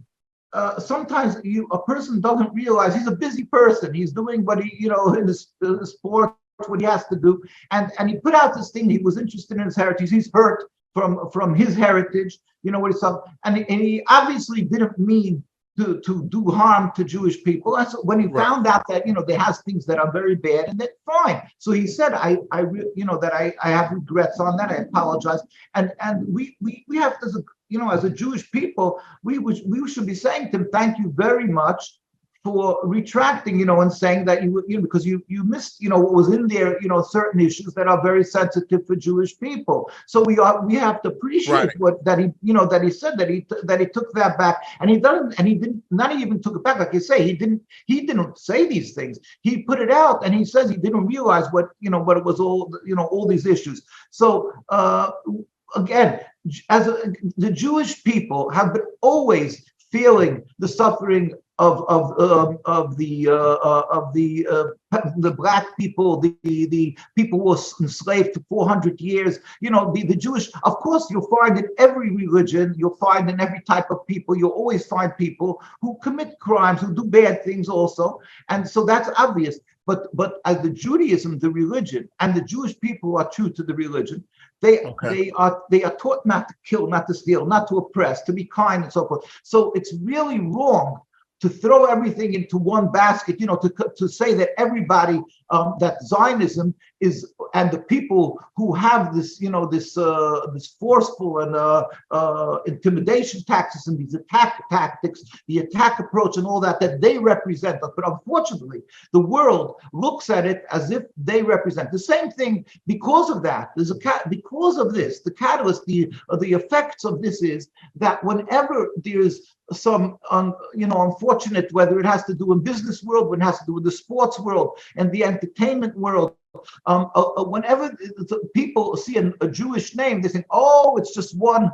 Speaker 4: sometimes a person doesn't realize he's a busy person. He's doing what he, in the sport, what he has to do. And he put out this thing. He was interested in his heritage. He's hurt from his heritage, what he saw. And he obviously didn't mean to do harm to Jewish people. And so when he found out that, they has things that are very bad, and that's fine. So he said, I have regrets on that. I apologize. And we have to, as a Jewish people, we should be saying to him, thank you very much for retracting, and saying that because you missed, what was in there, certain issues that are very sensitive for Jewish people. So we have to appreciate that he said that he took that back, and he didn't not even took it back, like you say, he didn't say these things. He put it out, and he says he didn't realize what it was all these issues. So again, the Jewish people have been always feeling the suffering of the black people, the people who were enslaved for 400 years. The Jewish, of course, you'll find in every religion, you'll find in every type of people, you'll always find people who commit crimes, who do bad things also, and so that's obvious. But as the Judaism, the religion, and the Jewish people who are true to the religion, they are taught not to kill, not to steal, not to oppress, to be kind, and so forth. So it's really wrong to throw everything into one basket, to say that everybody, that Zionism is, and the people who have this, this forceful and intimidation tactics and these attack tactics, the attack approach and all that they represent us. But unfortunately, the world looks at it as if they represent the same thing. Because of that, because of this, the catalyst, the effects of this is that whenever there's some, unfortunate, whether it has to do in business world, when it has to do with the sports world and the entertainment world, whenever the people see a Jewish name, they think, oh, it's just one,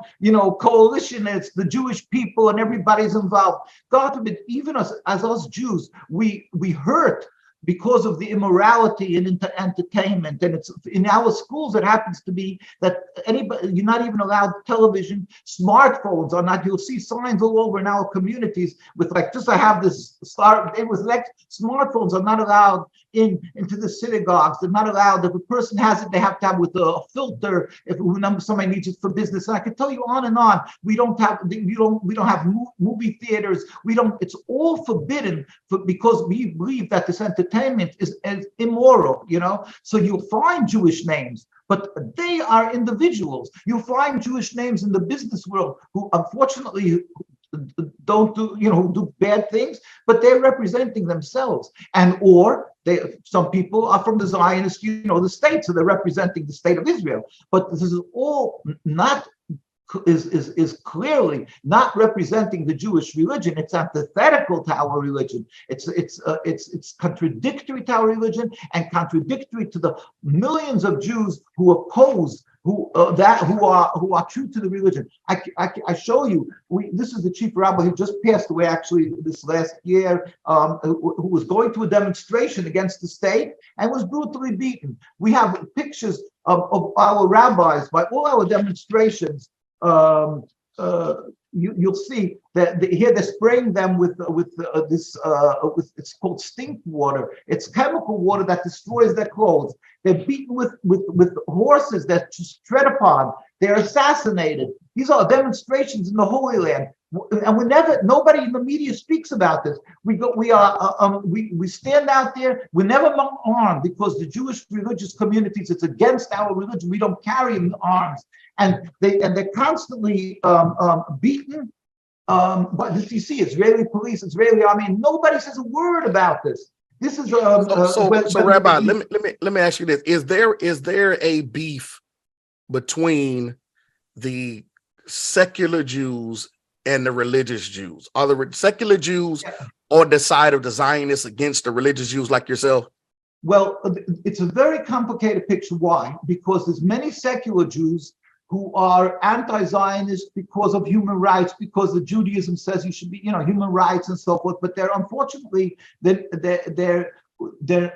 Speaker 4: coalition, and it's the Jewish people and everybody's involved. God forbid, even as us Jews, we hurt because of the immorality in entertainment. And it's in our schools, it happens to be that you're not even allowed television, smartphones are not, you'll see signs all over in our communities with I have this start, it was like smartphones are not allowed into the synagogues. They're not allowed. If a person has it, they have to have with a filter. If somebody needs it for business, and I could tell you on and on. We don't have movie theaters. It's all forbidden because we believe that this entertainment is immoral. So you'll find Jewish names, but they are individuals. You'll find Jewish names in the business world who unfortunately don't do, who do bad things, but they're representing themselves. Some people are from the Zionist, the state, so they're representing the state of Israel. But this is all not is clearly not representing the Jewish religion. It's antithetical to our religion. It's contradictory to our religion and contradictory to the millions of Jews who oppose who are true to the religion. I show you. This is the chief rabbi who just passed away actually this last year, who was going to a demonstration against the state and was brutally beaten. We have pictures of our rabbis by all our demonstrations. You'll see that here they're spraying them with it's called stink water. It's chemical water that destroys their clothes. They're beaten with horses that just tread upon. They're assassinated. These are demonstrations in the Holy Land, and nobody in the media speaks about this. We stand out there. We're never armed because the Jewish religious communities, it's against our religion. We don't carry arms. And they're constantly beaten. But you see, Israeli police, Israeli army, and nobody says a word about this. This is
Speaker 3: so Rabbi. Let me ask you this: Is there a beef between the secular Jews and the religious Jews? Are the secular Jews on the side of the Zionists against the religious Jews like yourself?
Speaker 4: Well, it's a very complicated picture. Why? Because there's many secular Jews who are anti-Zionist because of human rights, because the Judaism says you should be, human rights and so forth. But they're unfortunately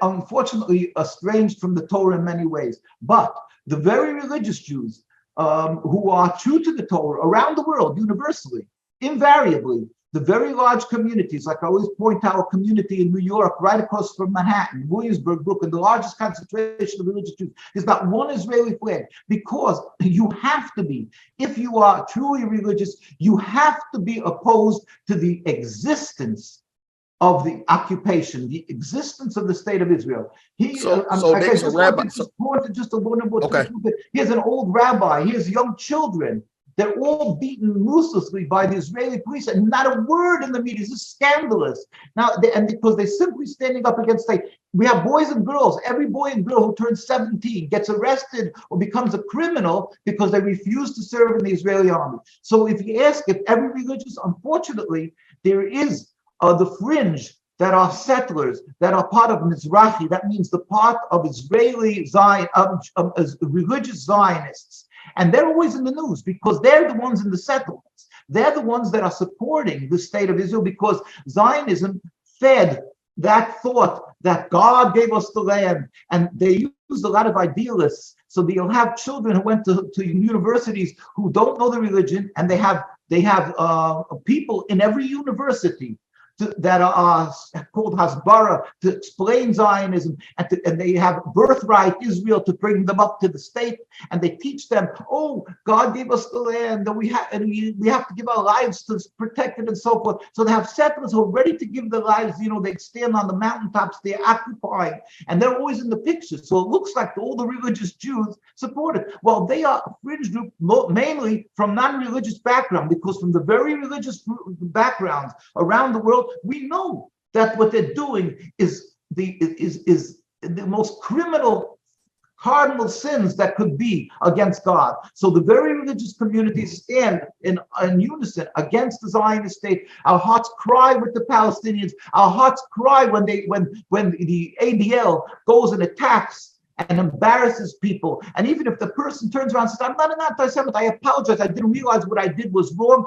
Speaker 4: unfortunately estranged from the Torah in many ways. But the very religious Jews who are true to the Torah around the world, universally, invariably, the very large communities, like I always point out, a community in New York, right across from Manhattan, Williamsburg, Brooklyn, the largest concentration of religious Jews, there's not one Israeli flag, because you have to be, if you are truly religious, you have to be opposed to the existence of the occupation, the existence of the state of Israel. Here's an old rabbi, here's young children. They're all beaten ruthlessly by the Israeli police, and not a word in the media. This is scandalous. Now, and because they're simply standing up against state. We have boys and girls. Every boy and girl who turns 17 gets arrested or becomes a criminal because they refuse to serve in the Israeli army. So if you ask if every religious, unfortunately, there is the fringe that are settlers, that are part of Mizrahi, that means the part of Israeli Zion, religious Zionists. And they're always in the news because they're the ones in the settlements. They're the ones that are supporting the state of Israel because Zionism fed that thought that God gave us the land. And they use a lot of idealists. So that you'll have children who went to universities who don't know the religion, and they have people in every university that are called Hasbara to explain Zionism, and they have birthright Israel to bring them up to the state, and they teach them, oh, God gave us the land, and we have to give our lives to protect it and so forth. So they have settlers who are ready to give their lives. They stand on the mountaintops, they're occupying, and they're always in the picture. So it looks like all the religious Jews support it. Well, they are a fringe group, mainly from non-religious background, because from the very religious backgrounds around the world, we know that what they're doing is the most criminal cardinal sins that could be against God. So the very religious communities stand in unison against the Zionist state. Our hearts cry with the Palestinians. Our hearts cry when the ADL goes and attacks and embarrasses people. And even if the person turns around and says, I'm not an anti-Semite, I apologize, I didn't realize what I did was wrong,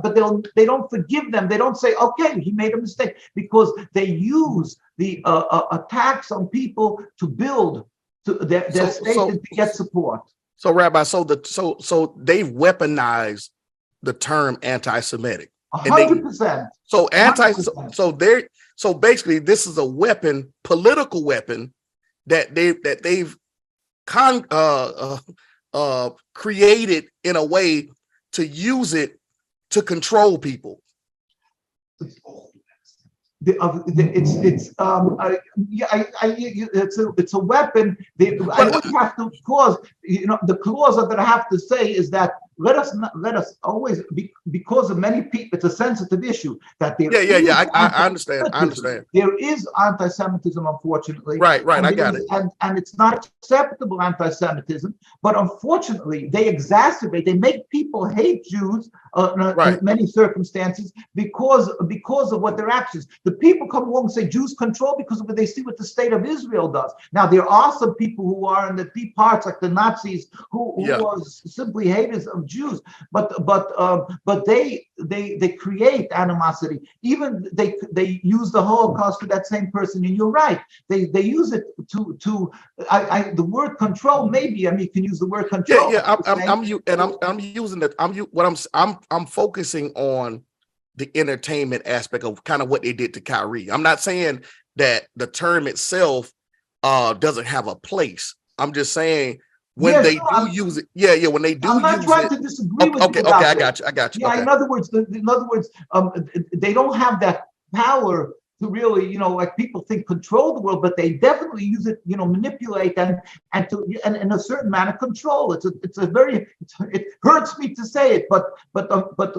Speaker 4: but they don't forgive them. They don't say, okay, he made a mistake, because they use the attacks on people to build their state and to get support.
Speaker 3: So, Rabbi, so they've weaponized the term anti-Semitic.
Speaker 4: 100%.
Speaker 3: So basically this is a weapon, political weapon, that they've created in a way to use it to control people.
Speaker 4: It's a weapon. I have to cause, the clause that I have to say is that let us always because of many people, it's a sensitive issue that there
Speaker 3: I understand. I understand.
Speaker 4: There is anti-Semitism, unfortunately.
Speaker 3: Right.
Speaker 4: And
Speaker 3: I got it.
Speaker 4: And it's not acceptable anti-Semitism, but unfortunately, they exacerbate. They make people hate Jews in many circumstances because of what their actions. The people come along and say Jews control because of what they see what the state of Israel does. Now, there are some people who are in the deep parts, like the Nazis, who are simply haters of Jews, but they create animosity. Even they use the Holocaust to that same person, and you're right. They use it to the word control. Maybe, I mean, you can use the word control.
Speaker 3: I'm focusing on the entertainment aspect of kind of what they did to Kyrie. I'm not saying that the term itself doesn't have a place. I'm just saying when they do use it. When they do use it. I'm not
Speaker 4: trying to disagree with you.
Speaker 3: Okay, I got you.
Speaker 4: Yeah, in other words, they don't have that power to really, like people think, control the world, but they definitely use it, manipulate and in a certain manner control. It hurts me to say it, but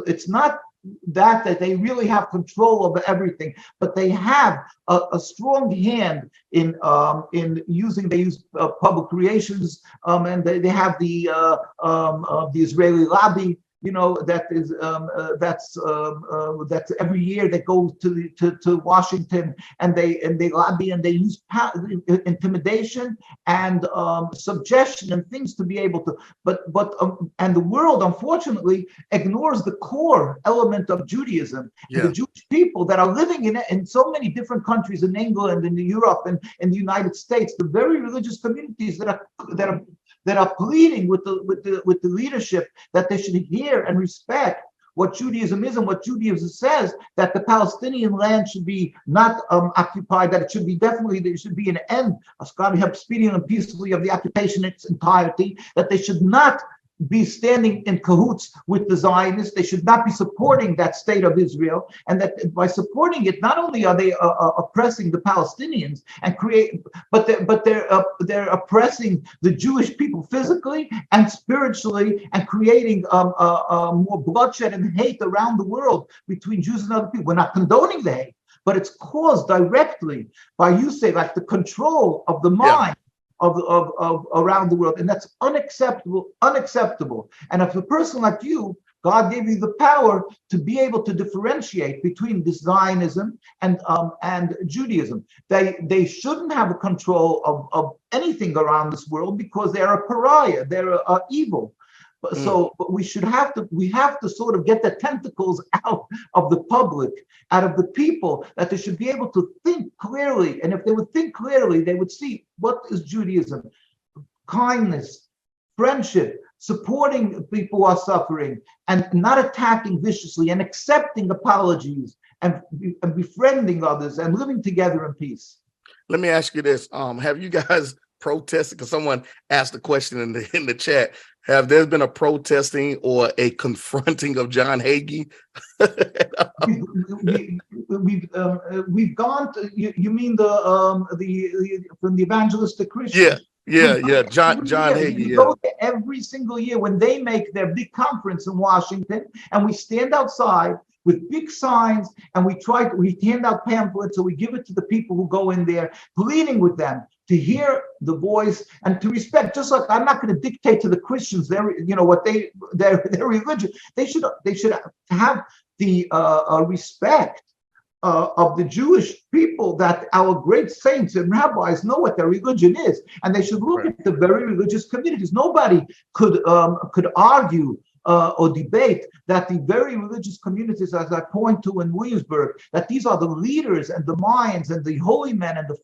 Speaker 4: it's not that they really have control over everything, but they have a strong hand in using. They use public relations, and they have the Israeli lobby. That's every year they go to Washington and they lobby and they use intimidation and suggestion and things to be able to. And the world unfortunately ignores the core element of Judaism. And the Jewish people that are living in so many different countries, in England and in Europe and in the United States, the very religious communities that are pleading with the leadership that they should hear and respect what Judaism is and what Judaism says, that the Palestinian land should be not occupied, that there should be an end, speedy and peacefully, of the occupation in its entirety, that they should not be standing in cahoots with the Zionists. They should not be supporting that state of Israel, and that by supporting it, not only are they oppressing the Palestinians but they're oppressing the Jewish people physically and spiritually, and creating more bloodshed and hate around the world between Jews and other people. We're not condoning the hate, but it's caused directly by, you say, like the control of the mind. Of around the world, and that's unacceptable. And if a person like you, God gave you the power to be able to differentiate between this Zionism and Judaism. They shouldn't have a control of anything around this world because they're a pariah, they're evil. So but we have to sort of get the tentacles out of the public, out of the people, that they should be able to think clearly. And if they would think clearly, they would see what is Judaism: kindness, friendship, supporting people who are suffering, and not attacking viciously, and accepting apologies, and befriending others, and living together in peace.
Speaker 3: Let me ask you this: have you guys protested? Because someone asked a question in the chat. Have there been a protesting or a confronting of John Hagee?
Speaker 4: We've gone to. You mean from the evangelistic Christians?
Speaker 3: Yeah. John Hagee.
Speaker 4: We go there every single year when they make their big conference in Washington, and we stand outside with big signs, and we hand out pamphlets, so we give it to the people who go in there, pleading with them to hear the voice and to respect. Just like I'm not going to dictate to the Christians their religion. They should have the respect of the Jewish people, that our great saints and rabbis know what their religion is, and they should look at the very religious communities. Nobody could argue or debate that the very religious communities, as I point to in Williamsburg, that these are the leaders and the minds and the holy men of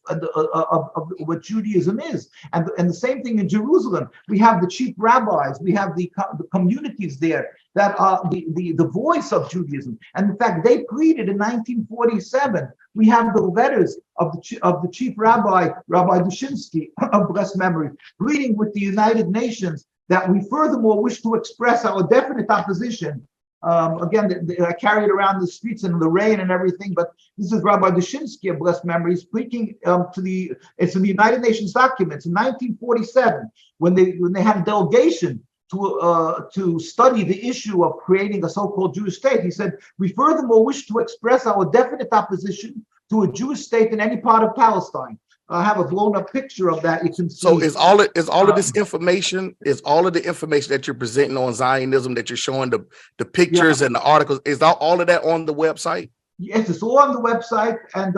Speaker 4: what Judaism is. And the same thing in Jerusalem. We have the chief rabbis, we have the communities there that are the voice of Judaism. And in fact, they pleaded in 1947. We have the letters of the chief rabbi, Rabbi Dushinsky, of blessed memory, pleading with the United Nations that we furthermore wish to express our definite opposition. Again, I carry it around the streets in the rain and everything, but this is Rabbi Dushinsky of blessed memory speaking it's in the United Nations documents in 1947 when they had a delegation to study the issue of creating a so-called Jewish state. He said, we furthermore wish to express our definite opposition to a Jewish state in any part of Palestine. I have a blown-up picture of that. You can see.
Speaker 3: So is all of this information, is all of the information that you're presenting on Zionism, that you're showing the pictures and the articles, is all of that on the website?
Speaker 4: Yes, it's all on the website, and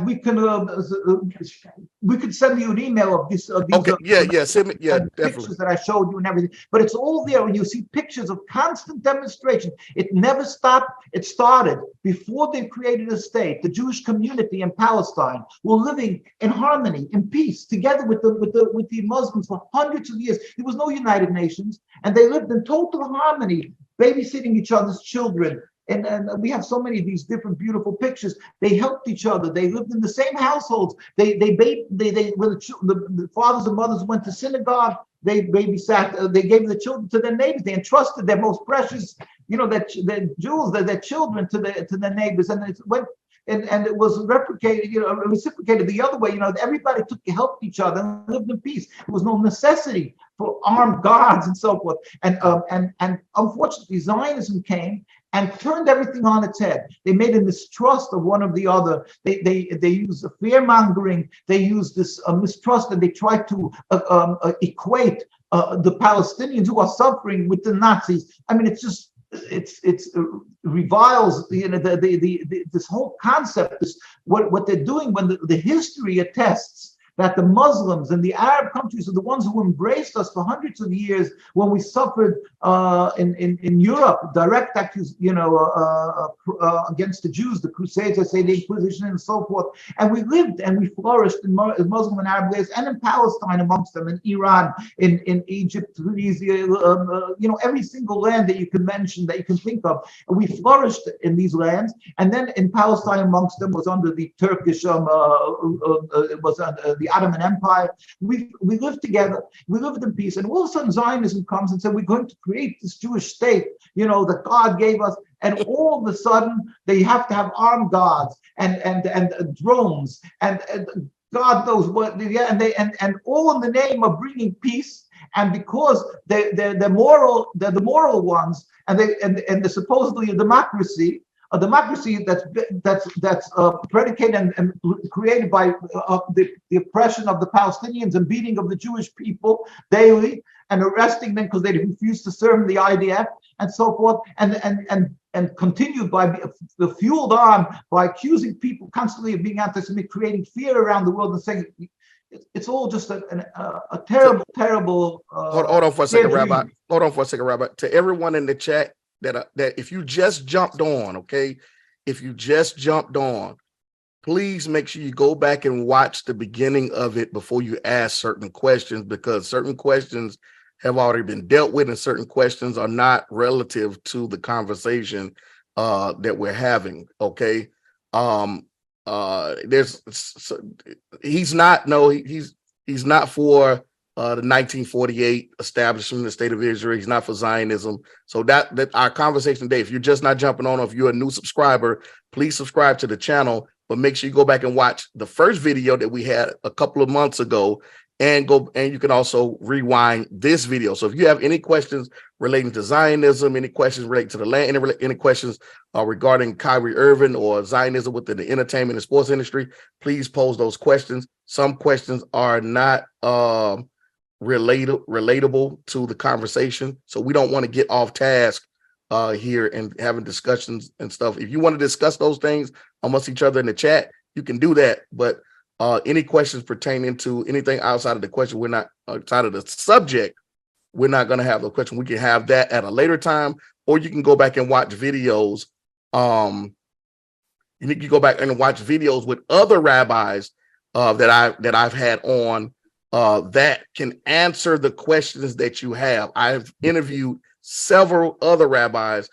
Speaker 4: we could send you an email of these.
Speaker 3: Okay, send me,
Speaker 4: pictures
Speaker 3: definitely.
Speaker 4: that I showed you and everything. But it's all there, and you see pictures of constant demonstration. It never stopped. It started before they created a state. The Jewish community in Palestine were living in harmony, in peace, together with the Muslims for hundreds of years. There was no United Nations, and they lived in total harmony, babysitting each other's children. And we have so many of these different beautiful pictures. They helped each other. They lived in the same households. When the fathers and mothers went to synagogue, they babysat. They gave the children to their neighbors. They entrusted their most precious, their jewels, their children to their neighbors. And it went. And it was reciprocated the other way. Everybody helped each other and lived in peace. There was no necessity for armed guards and so forth. And unfortunately, Zionism came and turned everything on its head. They made a mistrust of one of the other. They used fear mongering. They used this mistrust, and they tried to equate the Palestinians who are suffering with the Nazis. I mean, it reviles this whole concept. What they're doing when the history attests that the Muslims and the Arab countries are the ones who embraced us for hundreds of years when we suffered in Europe, direct accusation, against the Jews, the Crusades, I say, the Inquisition, and so forth. And we lived and we flourished in Muslim and Arab lands, and in Palestine amongst them, in Iran, in Egypt, Tunisia, every single land that you can mention, that you can think of. And we flourished in these lands. And then in Palestine amongst them was under the Turkish, the Ottoman Empire. We lived together. We lived in peace. And all of a sudden Zionism comes and said, we're going to create this Jewish state, that God gave us. And all of a sudden they have to have armed guards and drones and God knows what. And all in the name of bringing peace. And because they're the moral ones, and they're supposedly a democracy that's predicated and created by the oppression of the Palestinians and beating of the Jewish people daily and arresting them because they refuse to serve the IDF and so forth, and continued by the fueled on by accusing people constantly of being anti-Semitic, creating fear around the world and saying it's all just a terrible.
Speaker 3: Hold on for a second, Rabbi. Hold on for a second, Rabbi. To everyone in the chat, that if you just jumped on, okay, if you just jumped on, please make sure you go back and watch the beginning of it before you ask certain questions, because certain questions have already been dealt with and certain questions are not relative to the conversation that we're having. Okay. He's not for the 1948 establishment of the state of Israel. He's not for Zionism. So that our conversation today, if you're just not jumping on, or if you're a new subscriber, please subscribe to the channel, but make sure you go back and watch the first video that we had a couple of months ago, and you can also rewind this video. So if you have any questions relating to Zionism, any questions relating to the land, any questions regarding Kyrie Irving or Zionism within the entertainment and sports industry, please pose those questions. Some questions are not relatable to the conversation, so we don't want to get off task here and having discussions and stuff. If you want to discuss those things amongst each other in the chat, you can do that, but any questions pertaining to anything outside of the question, we're not outside of the subject, we're not going to have the question. We can have that at a later time, or you can go back and watch videos. You can go back and watch videos with other rabbis that I've had on that can answer the questions that you have. I've interviewed several other rabbis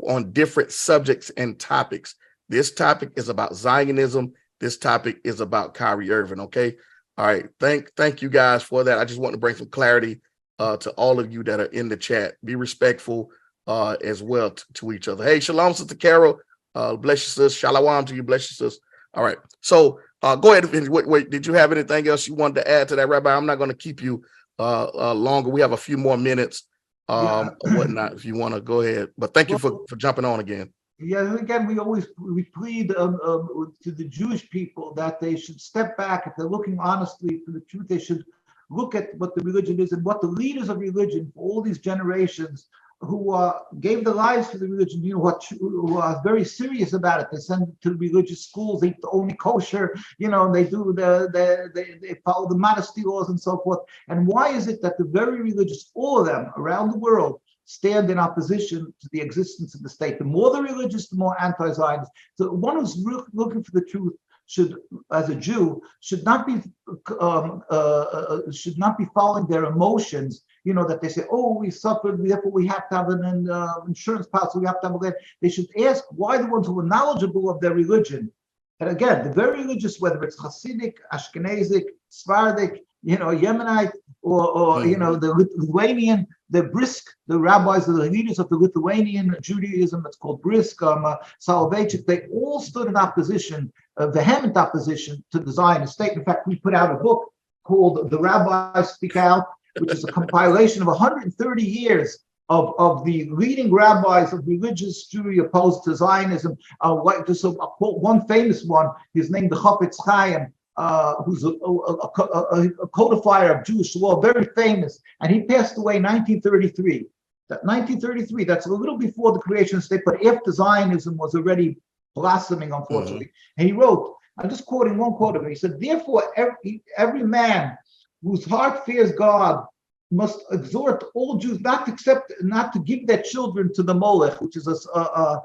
Speaker 3: on different subjects and topics. This topic is about Zionism. This topic is about Kyrie Irving. Okay. All right. Thank you guys for that. I just want to bring some clarity to all of you that are in the chat. Be respectful as well to each other. Hey, shalom, Sister Carol. Bless you, sis. Shalom to you. Bless you, sis. All right. So go ahead. Wait, did you have anything else you wanted to add to that, Rabbi? I'm not going to keep you longer. We have a few more minutes,
Speaker 4: Yeah.
Speaker 3: whatnot. If you want to go ahead, but thank you for jumping on again.
Speaker 4: Yeah, again, we plead to the Jewish people that they should step back. If they're looking honestly for the truth, they should look at what the religion is and what the leaders of religion for all these generations who gave their lives for the religion, who are very serious about it. They send it to the religious schools, they eat only kosher, and they do they follow the modesty laws and so forth. And why is it that the very religious, all of them around the world, stand in opposition to the existence of the state? The more the religious, the more anti-Zionist. So one who's looking for the truth should, as a Jew, should not be following their emotions. That they say, "Oh, we suffered, therefore we have to have an insurance policy. We have to have a." They should ask why the ones who are knowledgeable of their religion. And again, the very religious, whether it's Hasidic, Ashkenazic, Sephardic, Yemenite, or the Lithuanian, the Brisk, the rabbis, the leaders of the Lithuanian Judaism, that's called Brisk, Soloveitchik, they all stood in opposition, vehement opposition to the Zionist state. In fact, we put out a book called "The Rabbis Speak Out," which is a compilation of 130 years of the leading rabbis of religious Jewry opposed to Zionism. One famous one is named the Chafetz Chaim, who's a codifier of Jewish law, very famous, and he passed away in 1933. That 1933, that's a little before the creation of the state, but after Zionism was already blossoming, unfortunately. And he wrote, I'm just quoting one quote of him. He said, "Therefore, every man whose heart fears God must exhort all Jews not to give their children to the Molech, which is a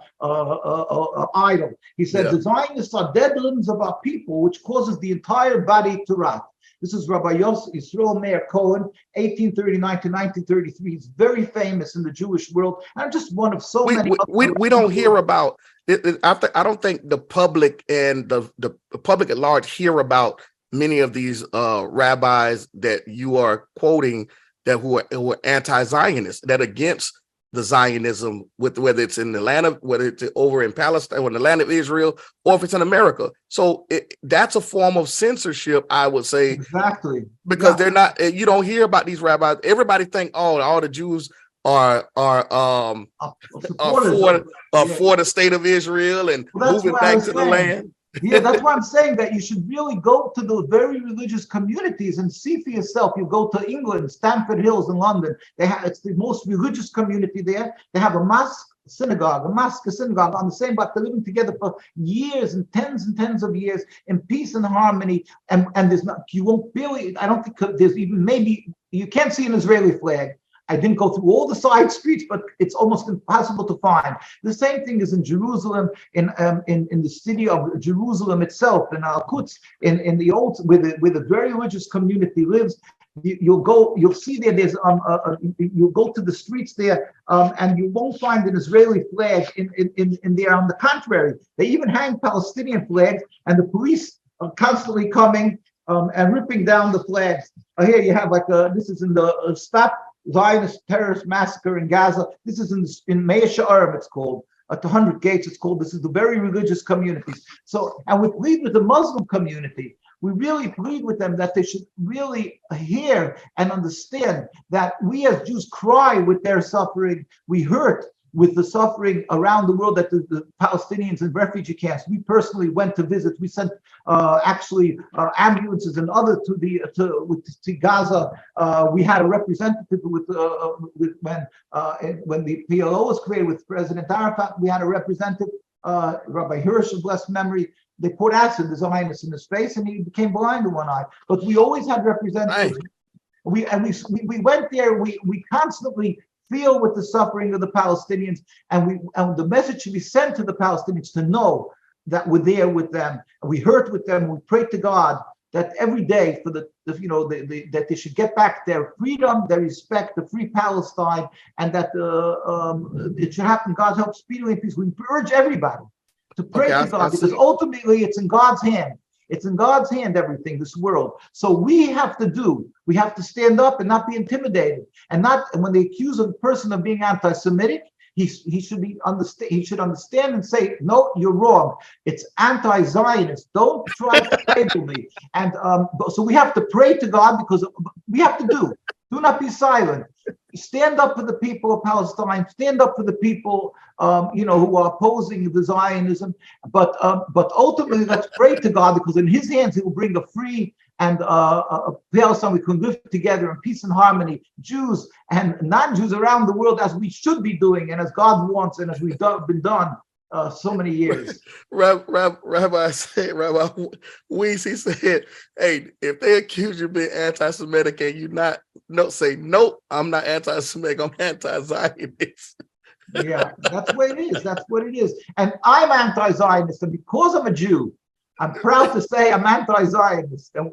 Speaker 4: idol." He said, "The Zionists are dead limbs of our people, which causes the entire body to rot." This is Rabbi Yisrael Meir Cohen, 1839 to 1933. He's very famous in the Jewish world. And just one of so many.
Speaker 3: We don't hear about it. I don't think the public and the public at large hear about many of these rabbis that you are quoting that who are anti-Zionist, that against the Zionism, with whether it's in the land of, whether it's over in Palestine or in the land of Israel, or if it's in America. So that's a form of censorship, I would say.
Speaker 4: Exactly.
Speaker 3: Because they're not, you don't hear about these rabbis. Everybody think, oh, all the Jews are for the state of Israel and moving back to the land.
Speaker 4: Yeah, that's why I'm saying that you should really go to the very religious communities and see for yourself. You go to England, Stamford Hills in London. It's the most religious community there. They have a mosque, a synagogue on the same block. They're living together for years and tens of years in peace and harmony. And there's not, you won't barely, I don't think there's even, maybe you can't see an Israeli flag. I didn't go through all the side streets, but it's almost impossible to find. The same thing is in Jerusalem, in the city of Jerusalem itself, in Al-Quds, in the old, where the very religious community lives. You'll see there. You'll go to the streets there, and you won't find an Israeli flag in there. On the contrary, they even hang Palestinian flags, and the police are constantly coming and ripping down the flags. Here you have this is in the Stop Zionist terrorist massacre in Gaza. This is in Mea She'arim, it's called, at the 100 Gates, it's called. This is the very religious communities. So, and we plead with the Muslim community. We really plead with them that they should really hear and understand that we as Jews cry with their suffering. We hurt with the suffering around the world that the Palestinians in refugee camps. We personally went to visit. We sent ambulances and others to Gaza. We had a representative when the PLO was created with President Arafat. We had a representative, Rabbi Hirsch of blessed memory. They put acid, the Zionists, in his face, and he became blind in one eye. But we always had representatives. Right. We went there. We constantly feel with the suffering of the Palestinians, and the message should be sent to the Palestinians to know that we're there with them, and we hurt with them. We pray to God that every day for that they should get back their freedom, their respect, the free Palestine, and that it should happen. God's help speedily and peace. We urge everybody to pray to God, because ultimately it's in God's hand. It's in God's hand, everything, this world. So we have to stand up and not be intimidated. And when they accuse a person of being anti-Semitic, he should understand and say, no, you're wrong. It's anti-Zionist. Don't try to label me. And so we have to pray to God, because we have to do. Do not be silent. Stand up for the people of Palestine. Stand up for the people, who are opposing the Zionism. But ultimately, let's pray to God, because in His hands He will bring a free and a Palestine we can live together in peace and harmony, Jews and non-Jews around the world, as we should be doing, and as God wants, and as we've been done so many years.
Speaker 3: Rabbi Weiss, he said, hey, if they accuse you of being anti-Semitic and you say, nope, I'm not anti-Semitic, I'm anti-Zionist.
Speaker 4: Yeah, that's what it is. That's what it is. And I'm anti-Zionist, and because I'm a Jew, I'm proud to say I'm anti-Zionist, and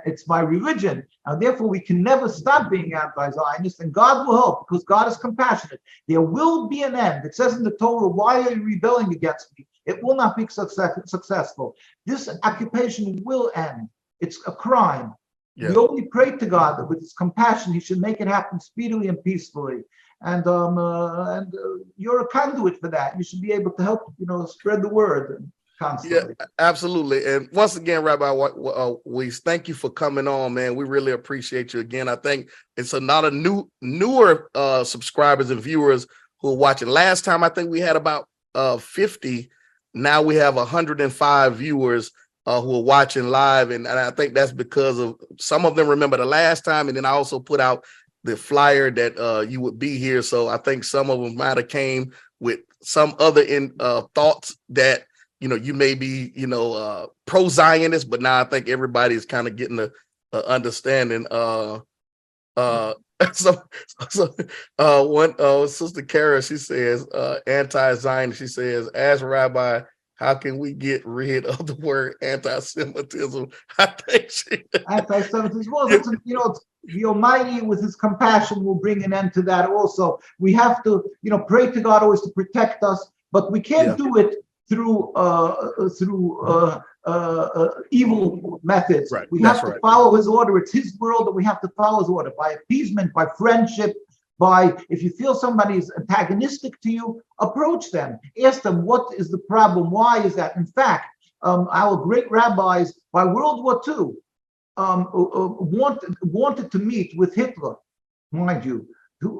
Speaker 4: it's my religion. And therefore, we can never stop being anti-Zionist, and God will help, because God is compassionate. There will be an end. It says in the Torah, why are you rebelling against me? It will not be successful. This occupation will end. It's a crime. Yeah. We only pray to God that with His compassion, He should make it happen speedily and peacefully. And you're a conduit for that. You should be able to help, spread the word. Constantly.
Speaker 3: Yeah, absolutely. And once again, Rabbi Weiss, thank you for coming on, man. We really appreciate you again. I think it's a lot of newer subscribers and viewers who are watching. Last time, I think we had about 50. Now we have 105 viewers who are watching live. And I think that's because of some of them remember the last time. And then I also put out the flyer that you would be here. So I think some of them might have came with some other thoughts that, you may be, pro-Zionist, but now I think everybody is kind of getting a understanding. One Sister Kara, she says, anti-Zionist, she says, ask Rabbi, how can we get rid of the word anti-Semitism? I think
Speaker 4: anti-Semitism. Well, the Almighty, with His compassion, will bring an end to that also. We have to, pray to God always to protect us, but we can't do it through evil methods.
Speaker 3: Right.
Speaker 4: We have to follow His order. It's His world, and we have to follow His order by appeasement, by friendship, by, if you feel somebody is antagonistic to you, approach them. Ask them, what is the problem? Why is that? In fact, our great rabbis by World War II wanted to meet with Hitler, mind you,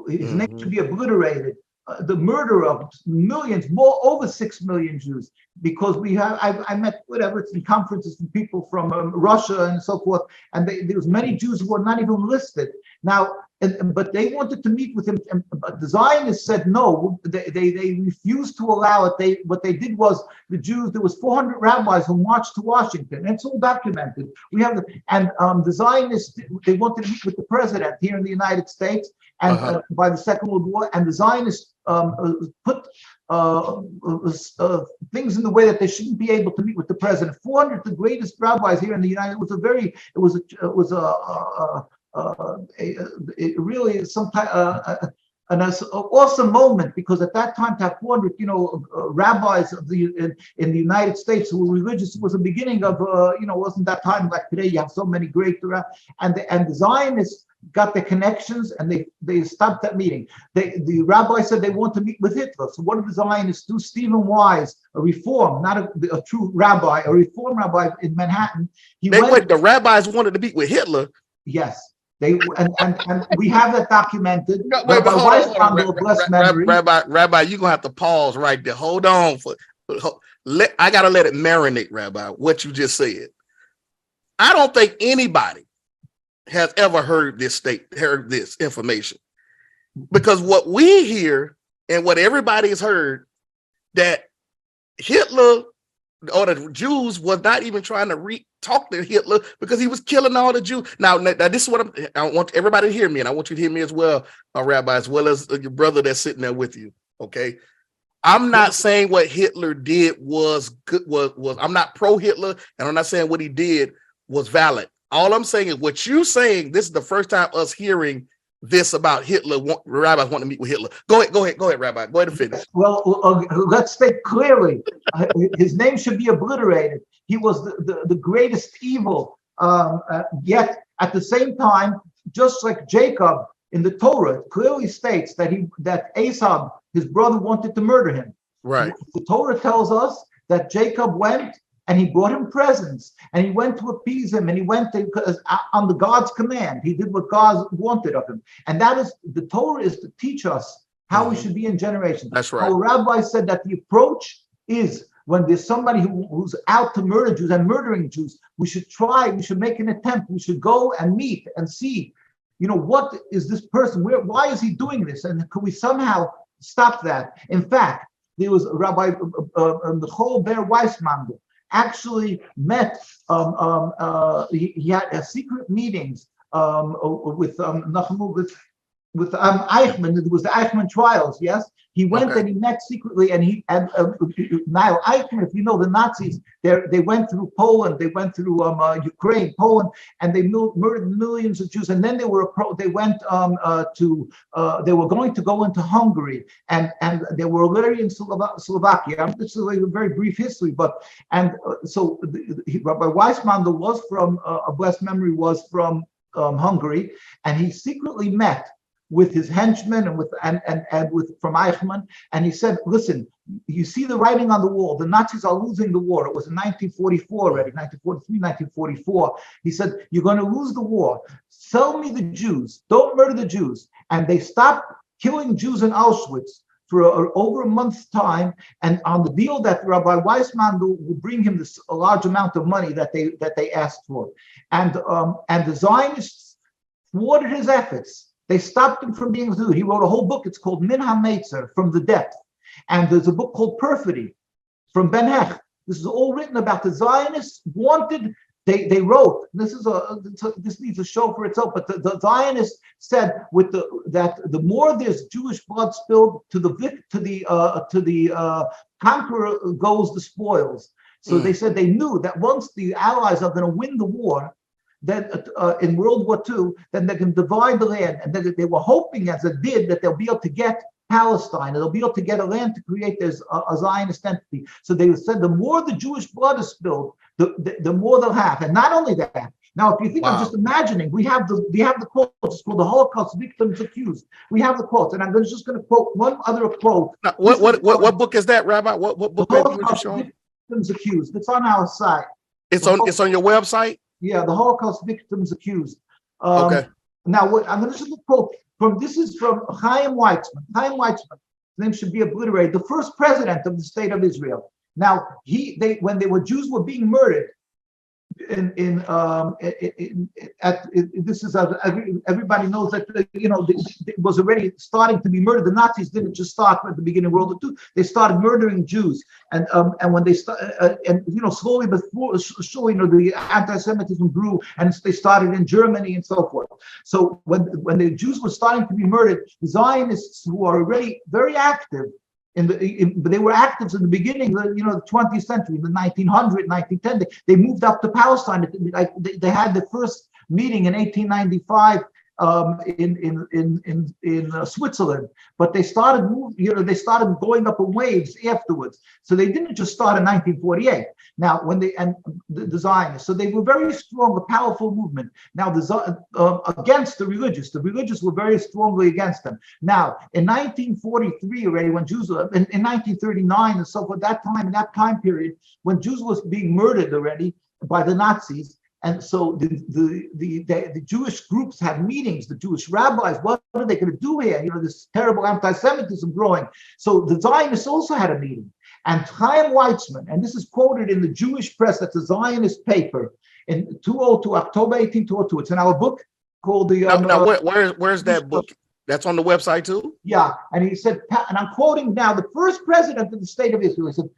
Speaker 4: his name should be obliterated. The murder of millions, over 6 million Jews, because I met it's in conferences with people from Russia and so forth, and there was many Jews who were not even listed. Now, but they wanted to meet with him, but the Zionists said no. They refused to allow it. What they did was, the Jews, there was 400 rabbis who marched to Washington. It's all documented. We have the Zionists, they wanted to meet with the president here in the United States, and by the Second World War, and the Zionists put things in the way that they shouldn't be able to meet with the president. 400, the greatest rabbis here in the United States. It really is some type an awesome moment, because at that time to have 400 rabbis in the United States who were religious was the beginning of wasn't that time like today. You have so many great and the Zionists got the connections, and they stopped that meeting. The rabbi said they want to meet with Hitler. So what did the Zionists do? Stephen Wise, a reform, not a true rabbi, a reform rabbi in Manhattan.
Speaker 3: The rabbis wanted to meet with Hitler.
Speaker 4: Yes. And we have that documented.
Speaker 3: Rabbi, you're gonna have to pause right there. Hold on. I gotta let it marinate, Rabbi, what you just said. I don't think anybody has ever heard this information, because what we hear and what everybody has heard, that Hitler or the Jews was not even trying to talk to Hitler because he was killing all the Jews. Now this is what I want everybody to hear me, and I want you to hear me as well, Rabbi, as well as your brother that's sitting there with you. Okay, I'm not saying what Hitler did was good. Was I'm not pro Hitler, and I'm not saying what he did was valid. All I'm saying is what you're saying. This is the first time us hearing this about Hitler. Rabbis want to meet with Hitler. Go ahead, Rabbi. Go ahead and finish.
Speaker 4: Well, let's state clearly, his name should be obliterated. He was the greatest evil. Yet at the same time, just like Jacob in the Torah, it clearly states that Esau, his brother, wanted to murder him.
Speaker 3: Right.
Speaker 4: The Torah tells us that Jacob went and he brought him presents, and he went to appease him, and he went to, on the God's command. He did what God wanted of him. And that is, the Torah is to teach us how we should be in generations.
Speaker 3: That's right.
Speaker 4: Our rabbi said that the approach is, when there's somebody who's out to murder Jews and murdering Jews, we should make an attempt, we should go and meet and see, what is this person, why is he doing this? And could we somehow stop that? In fact, there was Rabbi Rabbi Weiss Antisemitism actually met, he had secret meetings with Eichmann. It was the Eichmann trials, yes? He went and he met secretly, and now Eichmann, if you know, the Nazis, they went through Poland, they went through Ukraine, Poland, and they murdered millions of Jews. And then they were going to go into Hungary, and they were already in Slovakia. This is like a very brief history, so Rabbi Weiss Antisemitism was from, of blessed memory, was from Hungary, and he secretly met with his henchmen and with from Eichmann, and he said, "Listen, you see the writing on the wall. The Nazis are losing the war." It was in 1944 already, 1943, 1944. He said, "You're going to lose the war. Sell me the Jews. Don't murder the Jews." And they stopped killing Jews in Auschwitz for over a month's time, and on the deal that Rabbi Weiss Antisemitism would bring him a large amount of money that they asked for, and the Zionists thwarted his efforts. They stopped him from being Jew. He wrote a whole book. It's called Min HaMetzer, From the Depth. And there's a book called Perfidy, from Ben Hecht. This is all written about the Zionists wanted. They wrote. This needs a show for itself. But the Zionists said that the more there's Jewish blood spilled, to the conqueror goes the spoils. So they said they knew that once the Allies are going to win the war, then in World War II, then they can divide the land, and then they were hoping, as it did, that they'll be able to get Palestine, and they'll be able to get a land to create this a Zionist entity. So they said the more the Jewish blood is spilled, the more they'll have. And not only that, now if you think, I'm just imagining, we have the quotes. It's called the Holocaust Victims Accused. We have the quotes, and I'm just going to quote one other quote.
Speaker 3: Now, what book is that, Rabbi? What book
Speaker 4: the
Speaker 3: are you showing?
Speaker 4: Victims Accused. It's on our site.
Speaker 3: It's on your website.
Speaker 4: Yeah, the Holocaust Victims Accused.
Speaker 3: Okay.
Speaker 4: Now, I'm going to just quote from. This is from Chaim Weizmann. Chaim Weizmann. His name should be obliterated. The first president of the state of Israel. Now, when Jews were being murdered, this is everybody knows that it was already starting to be murdered. The Nazis didn't just start at the beginning of World War II. They started murdering Jews, and when they slowly but surely, the anti-Semitism grew, and they started in Germany and so forth. So when the Jews were starting to be murdered, the Zionists, who are already very active, but they were active in the beginning, the 20th century, in the 1900, 1910. They moved up to Palestine. They had the first meeting in 1895 in Switzerland, but they started going up in waves afterwards. So they didn't just start in 1948. Now, the Zionists, so they were very strong, a powerful movement. Now, against the religious were very strongly against them. Now, in 1943 already, when Jews were in 1939 and so forth, in that time period, when Jews was being murdered already by the Nazis. And so the Jewish groups had meetings, the Jewish rabbis, what are they going to do here? This terrible anti-Semitism growing. So the Zionists also had a meeting. And Chaim Weizmann, and this is quoted in the Jewish press, that's a Zionist paper, in October 18, 2002. It's in our book called the...
Speaker 3: where's that book? That's on the website too?
Speaker 4: Yeah, and he said, and I'm quoting now, the first president of the state of Israel, he said,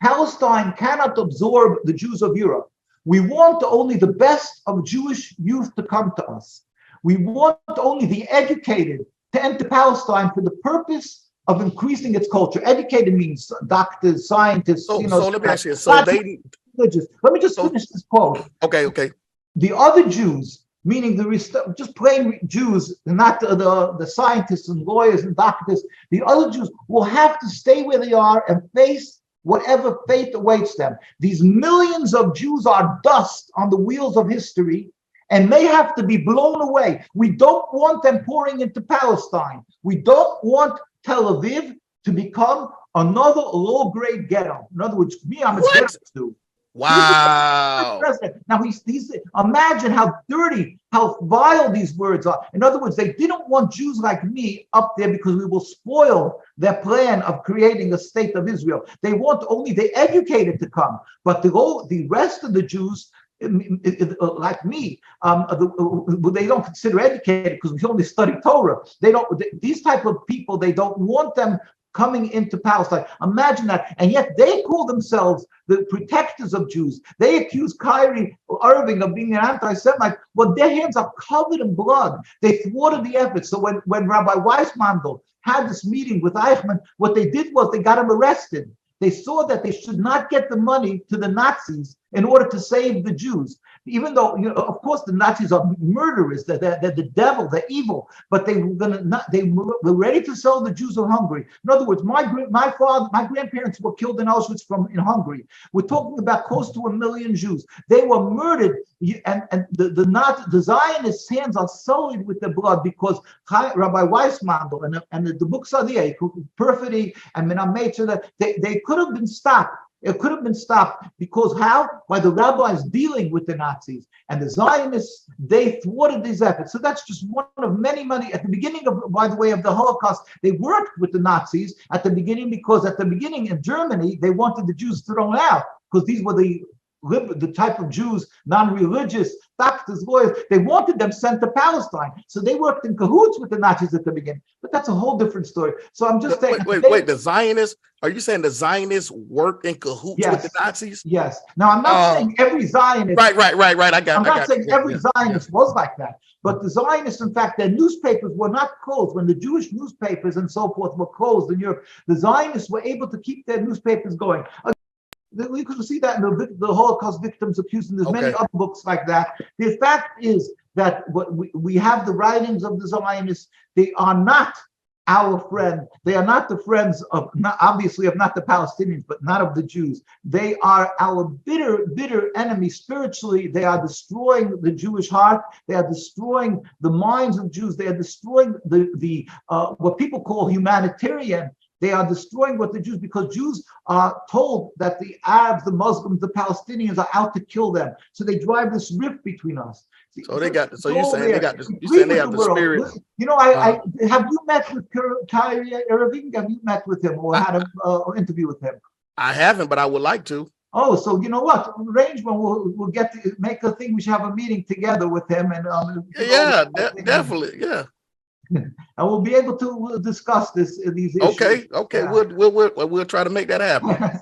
Speaker 4: Palestine cannot absorb the Jews of Europe. We want only the best of Jewish youth to come to us. We want only the educated to enter Palestine for the purpose of increasing its culture. Educated means doctors, scientists.
Speaker 3: So let me ask you.
Speaker 4: Religious. Let me just finish this quote.
Speaker 3: Okay.
Speaker 4: The other Jews, meaning just plain Jews, not the scientists and lawyers and doctors, the other Jews will have to stay where they are and face whatever fate awaits them. These millions of Jews are dust on the wheels of history and may have to be blown away. We don't want them pouring into Palestine. We don't want Tel Aviv to become another low-grade ghetto. In other words, I'm a ghetto too.
Speaker 3: Wow.
Speaker 4: President. Now he's imagine how dirty, how vile these words are. In other words, they didn't want Jews like me up there because we will spoil their plan of creating a state of Israel. They want only the educated to come, but the rest of the Jews, like me, they don't consider educated because we only study Torah. They don't. These type of people, they don't want them coming into Palestine. Imagine that. And yet they call themselves the protectors of Jews. They accuse Kyrie Irving of being an anti-Semite. Well, their hands are covered in blood. They thwarted the effort. So when Rabbi Weiss Antisemitism had this meeting with Eichmann, what they did was they got him arrested. They saw that they should not get the money to the Nazis in order to save the Jews. Even though, of course, the Nazis are murderers, they're the devil, they're evil, but they were ready to sell the Jews of Hungary. In other words, my grandparents were killed in Auschwitz in Hungary. We're talking about close to 1 million Jews. They were murdered, and the Zionists' hands are sullied with their blood because Rabbi Weiss Antisemitism and the books are there, Perfidy and Menameter, they could have been stopped. It could have been stopped because how? By the rabbis dealing with the Nazis. And the Zionists, they thwarted these efforts. So that's just one of many. At the beginning of, by the way, of the Holocaust, they worked with the Nazis at the beginning because at the beginning in Germany, they wanted the Jews thrown out because these were the type of Jews, non-religious, doctors, lawyers, they wanted them sent to Palestine. So they worked in cahoots with the Nazis at the beginning. But that's a whole different story. So I'm just saying.
Speaker 3: Wait, the Zionists, are you saying the Zionists worked in cahoots with the Nazis?
Speaker 4: Yes. Now, I'm not saying every Zionist.
Speaker 3: Right. I'm
Speaker 4: not saying every Zionist was like that. But the Zionists, in fact, their newspapers were not closed. When the Jewish newspapers and so forth were closed in Europe, the Zionists were able to keep their newspapers going. We could see that in the Holocaust Victims Accused, and there's many other books like that. The fact is that we have the writings of the Zionists. They are not our friend. They are not the friends of, obviously, of not the Palestinians, but not of the Jews. They are our bitter enemy spiritually. They are destroying the Jewish heart. They are destroying the minds of Jews. They are destroying the what people call humanitarian. They are destroying what the Jews, because Jews are told that the Arabs, the Muslims, the Palestinians are out to kill them. So they drive this rift between us.
Speaker 3: So they got. So you're saying they got. You saying they have the spirit.
Speaker 4: I have you met with Kyrie Irving? Have you met with him or had an interview with him?
Speaker 3: I haven't, but I would like to.
Speaker 4: Oh, so you know what? Arrangement. We'll get to make a thing. We should have a meeting together with him and.
Speaker 3: Definitely. Yeah.
Speaker 4: And we'll be able to discuss these issues.
Speaker 3: Okay. Yeah. We'll try to make that happen.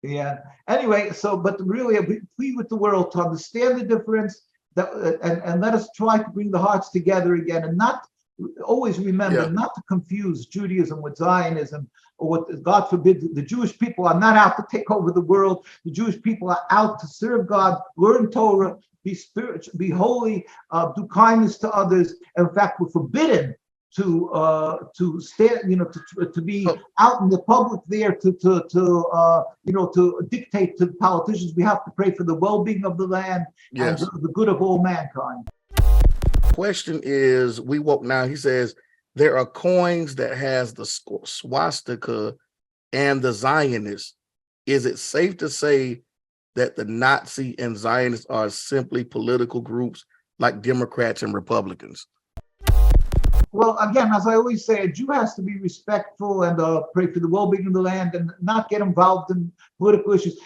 Speaker 4: Yeah. Anyway, but really, we plead with the world to understand the difference, and let us try to bring the hearts together again, and not always remember not to confuse Judaism with Zionism, or what, God forbid, the Jewish people are not out to take over the world. The Jewish people are out to serve God, learn Torah, be spiritual, be holy, do kindness to others. In fact, we're forbidden to stand, to be out in the public there to dictate to the politicians. We have to pray for the well-being of the land and the good of all mankind.
Speaker 3: Question is, we woke now. He says there are coins that has the swastika and the Zionists. Is it safe to say that the Nazi and Zionists are simply political groups like Democrats and Republicans?
Speaker 4: Well, again, as I always say, a Jew has to be respectful and pray for the well-being of the land and not get involved in political issues.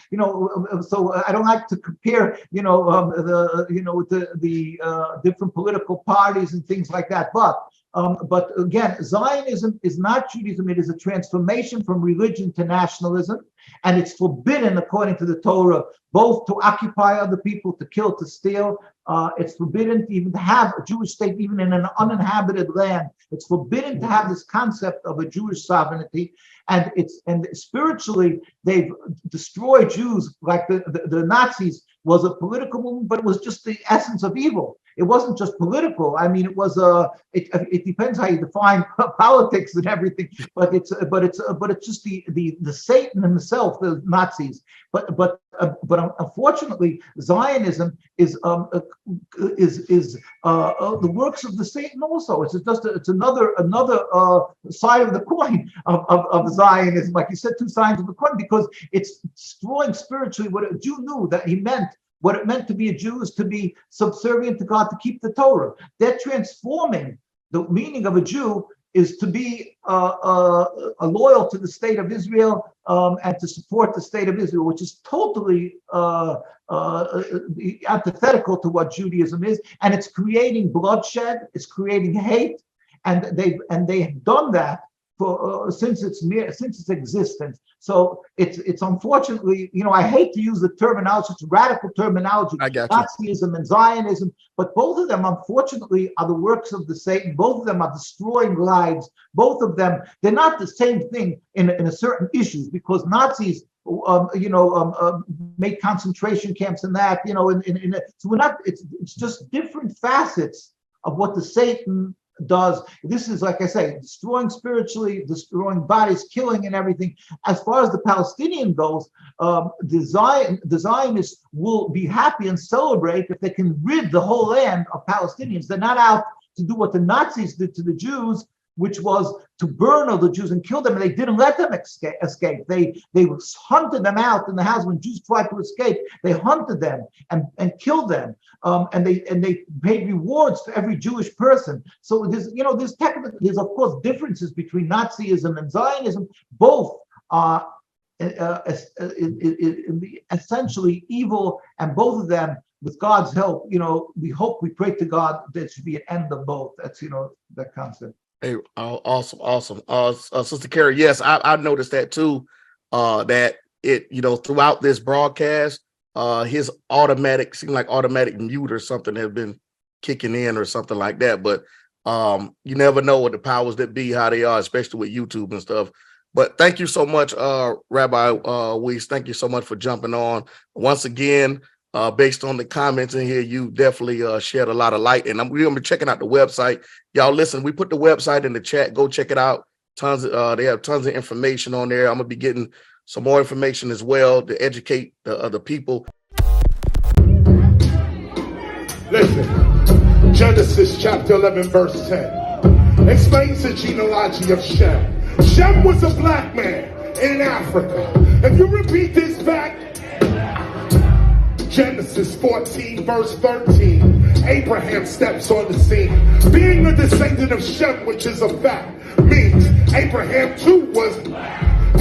Speaker 4: So I don't like to compare, with the different political parties and things like that. But again, Zionism is not Judaism. It is a transformation from religion to nationalism, and it's forbidden, according to the Torah, both to occupy other people, to kill, to steal. It's forbidden to even have a Jewish state, even in an uninhabited land. It's forbidden to have this concept of a Jewish sovereignty. And spiritually, they've destroyed Jews. Like the Nazis was a political movement, but it was just the essence of evil. It wasn't just political. I mean, it was it depends how you define politics and everything. But it's just the Satan and the itself, the Nazis. But unfortunately, Zionism is the works of the Satan also. It's another side of the coin of Zionism, like you said, two sides of the coin, because it's destroying spiritually what a Jew knew that he meant. What it meant to be a Jew is to be subservient to God, to keep the Torah. They're transforming the meaning of a Jew is to be loyal to the state of Israel and to support the state of Israel, which is totally antithetical to what Judaism is, and it's creating bloodshed, it's creating hate, and they've done that for since its existence. So it's unfortunately, I hate to use the terminology, it's radical terminology,
Speaker 3: I got you.
Speaker 4: Nazism and Zionism, but both of them, unfortunately, are the works of the Satan. Both of them are destroying lives. Both of them, they're not the same thing in a certain issues, because Nazis made concentration camps and that, so we're not, it's just different facets of what the Satan does. This is, like I say, destroying spiritually, destroying bodies, killing and everything. As far as the Palestinian goes, the Zionists will be happy and celebrate if they can rid the whole land of Palestinians. They're not out to do what the Nazis did to the Jews, which was to burn all the Jews and kill them, and they didn't let them escape. They hunted them out in the house. When Jews tried to escape, they hunted them and killed them, and they paid rewards to every Jewish person. So there's of course differences between Nazism and Zionism. Both are essentially evil, and both of them, with God's help, we pray to God there should be an end of both. That's that concept.
Speaker 3: Hey, awesome. Sister Carrie, yes, I noticed that too. That it, throughout this broadcast, his seemed like automatic mute or something has been kicking in or something like that. But you never know what the powers that be, how they are, especially with YouTube and stuff. But thank you so much, Rabbi Weiss. Thank you so much for jumping on once again. Based on the comments in here, you definitely shed a lot of light, and we're gonna be checking out the website. Y'all listen, we put the website in the chat. Go check it out. They have tons of information on there. I'm gonna be getting some more information as well to educate the other people.
Speaker 5: Listen, Genesis chapter 11, verse 10 explains the genealogy of Shem. Shem was a black man in Africa. If you repeat this back, Genesis 14, verse 13, Abraham steps on the scene. Being a descendant of Shem, which is a fact, means Abraham too was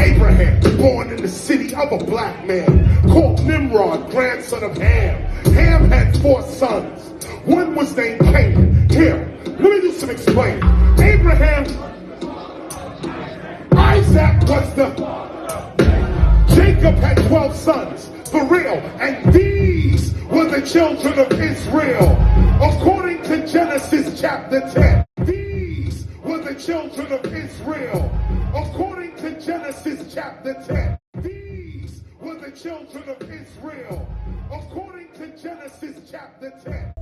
Speaker 5: Abraham, born in the city of a black man, called Nimrod, grandson of Ham. Ham had 4 sons. One was named Canaan. Here, let me do some explaining. Abraham, Isaac was Jacob had 12 sons. For real, and these were the children of Israel, according to Genesis chapter 10. These were the children of Israel, according to Genesis chapter 10. These were the children of Israel, according to Genesis chapter 10.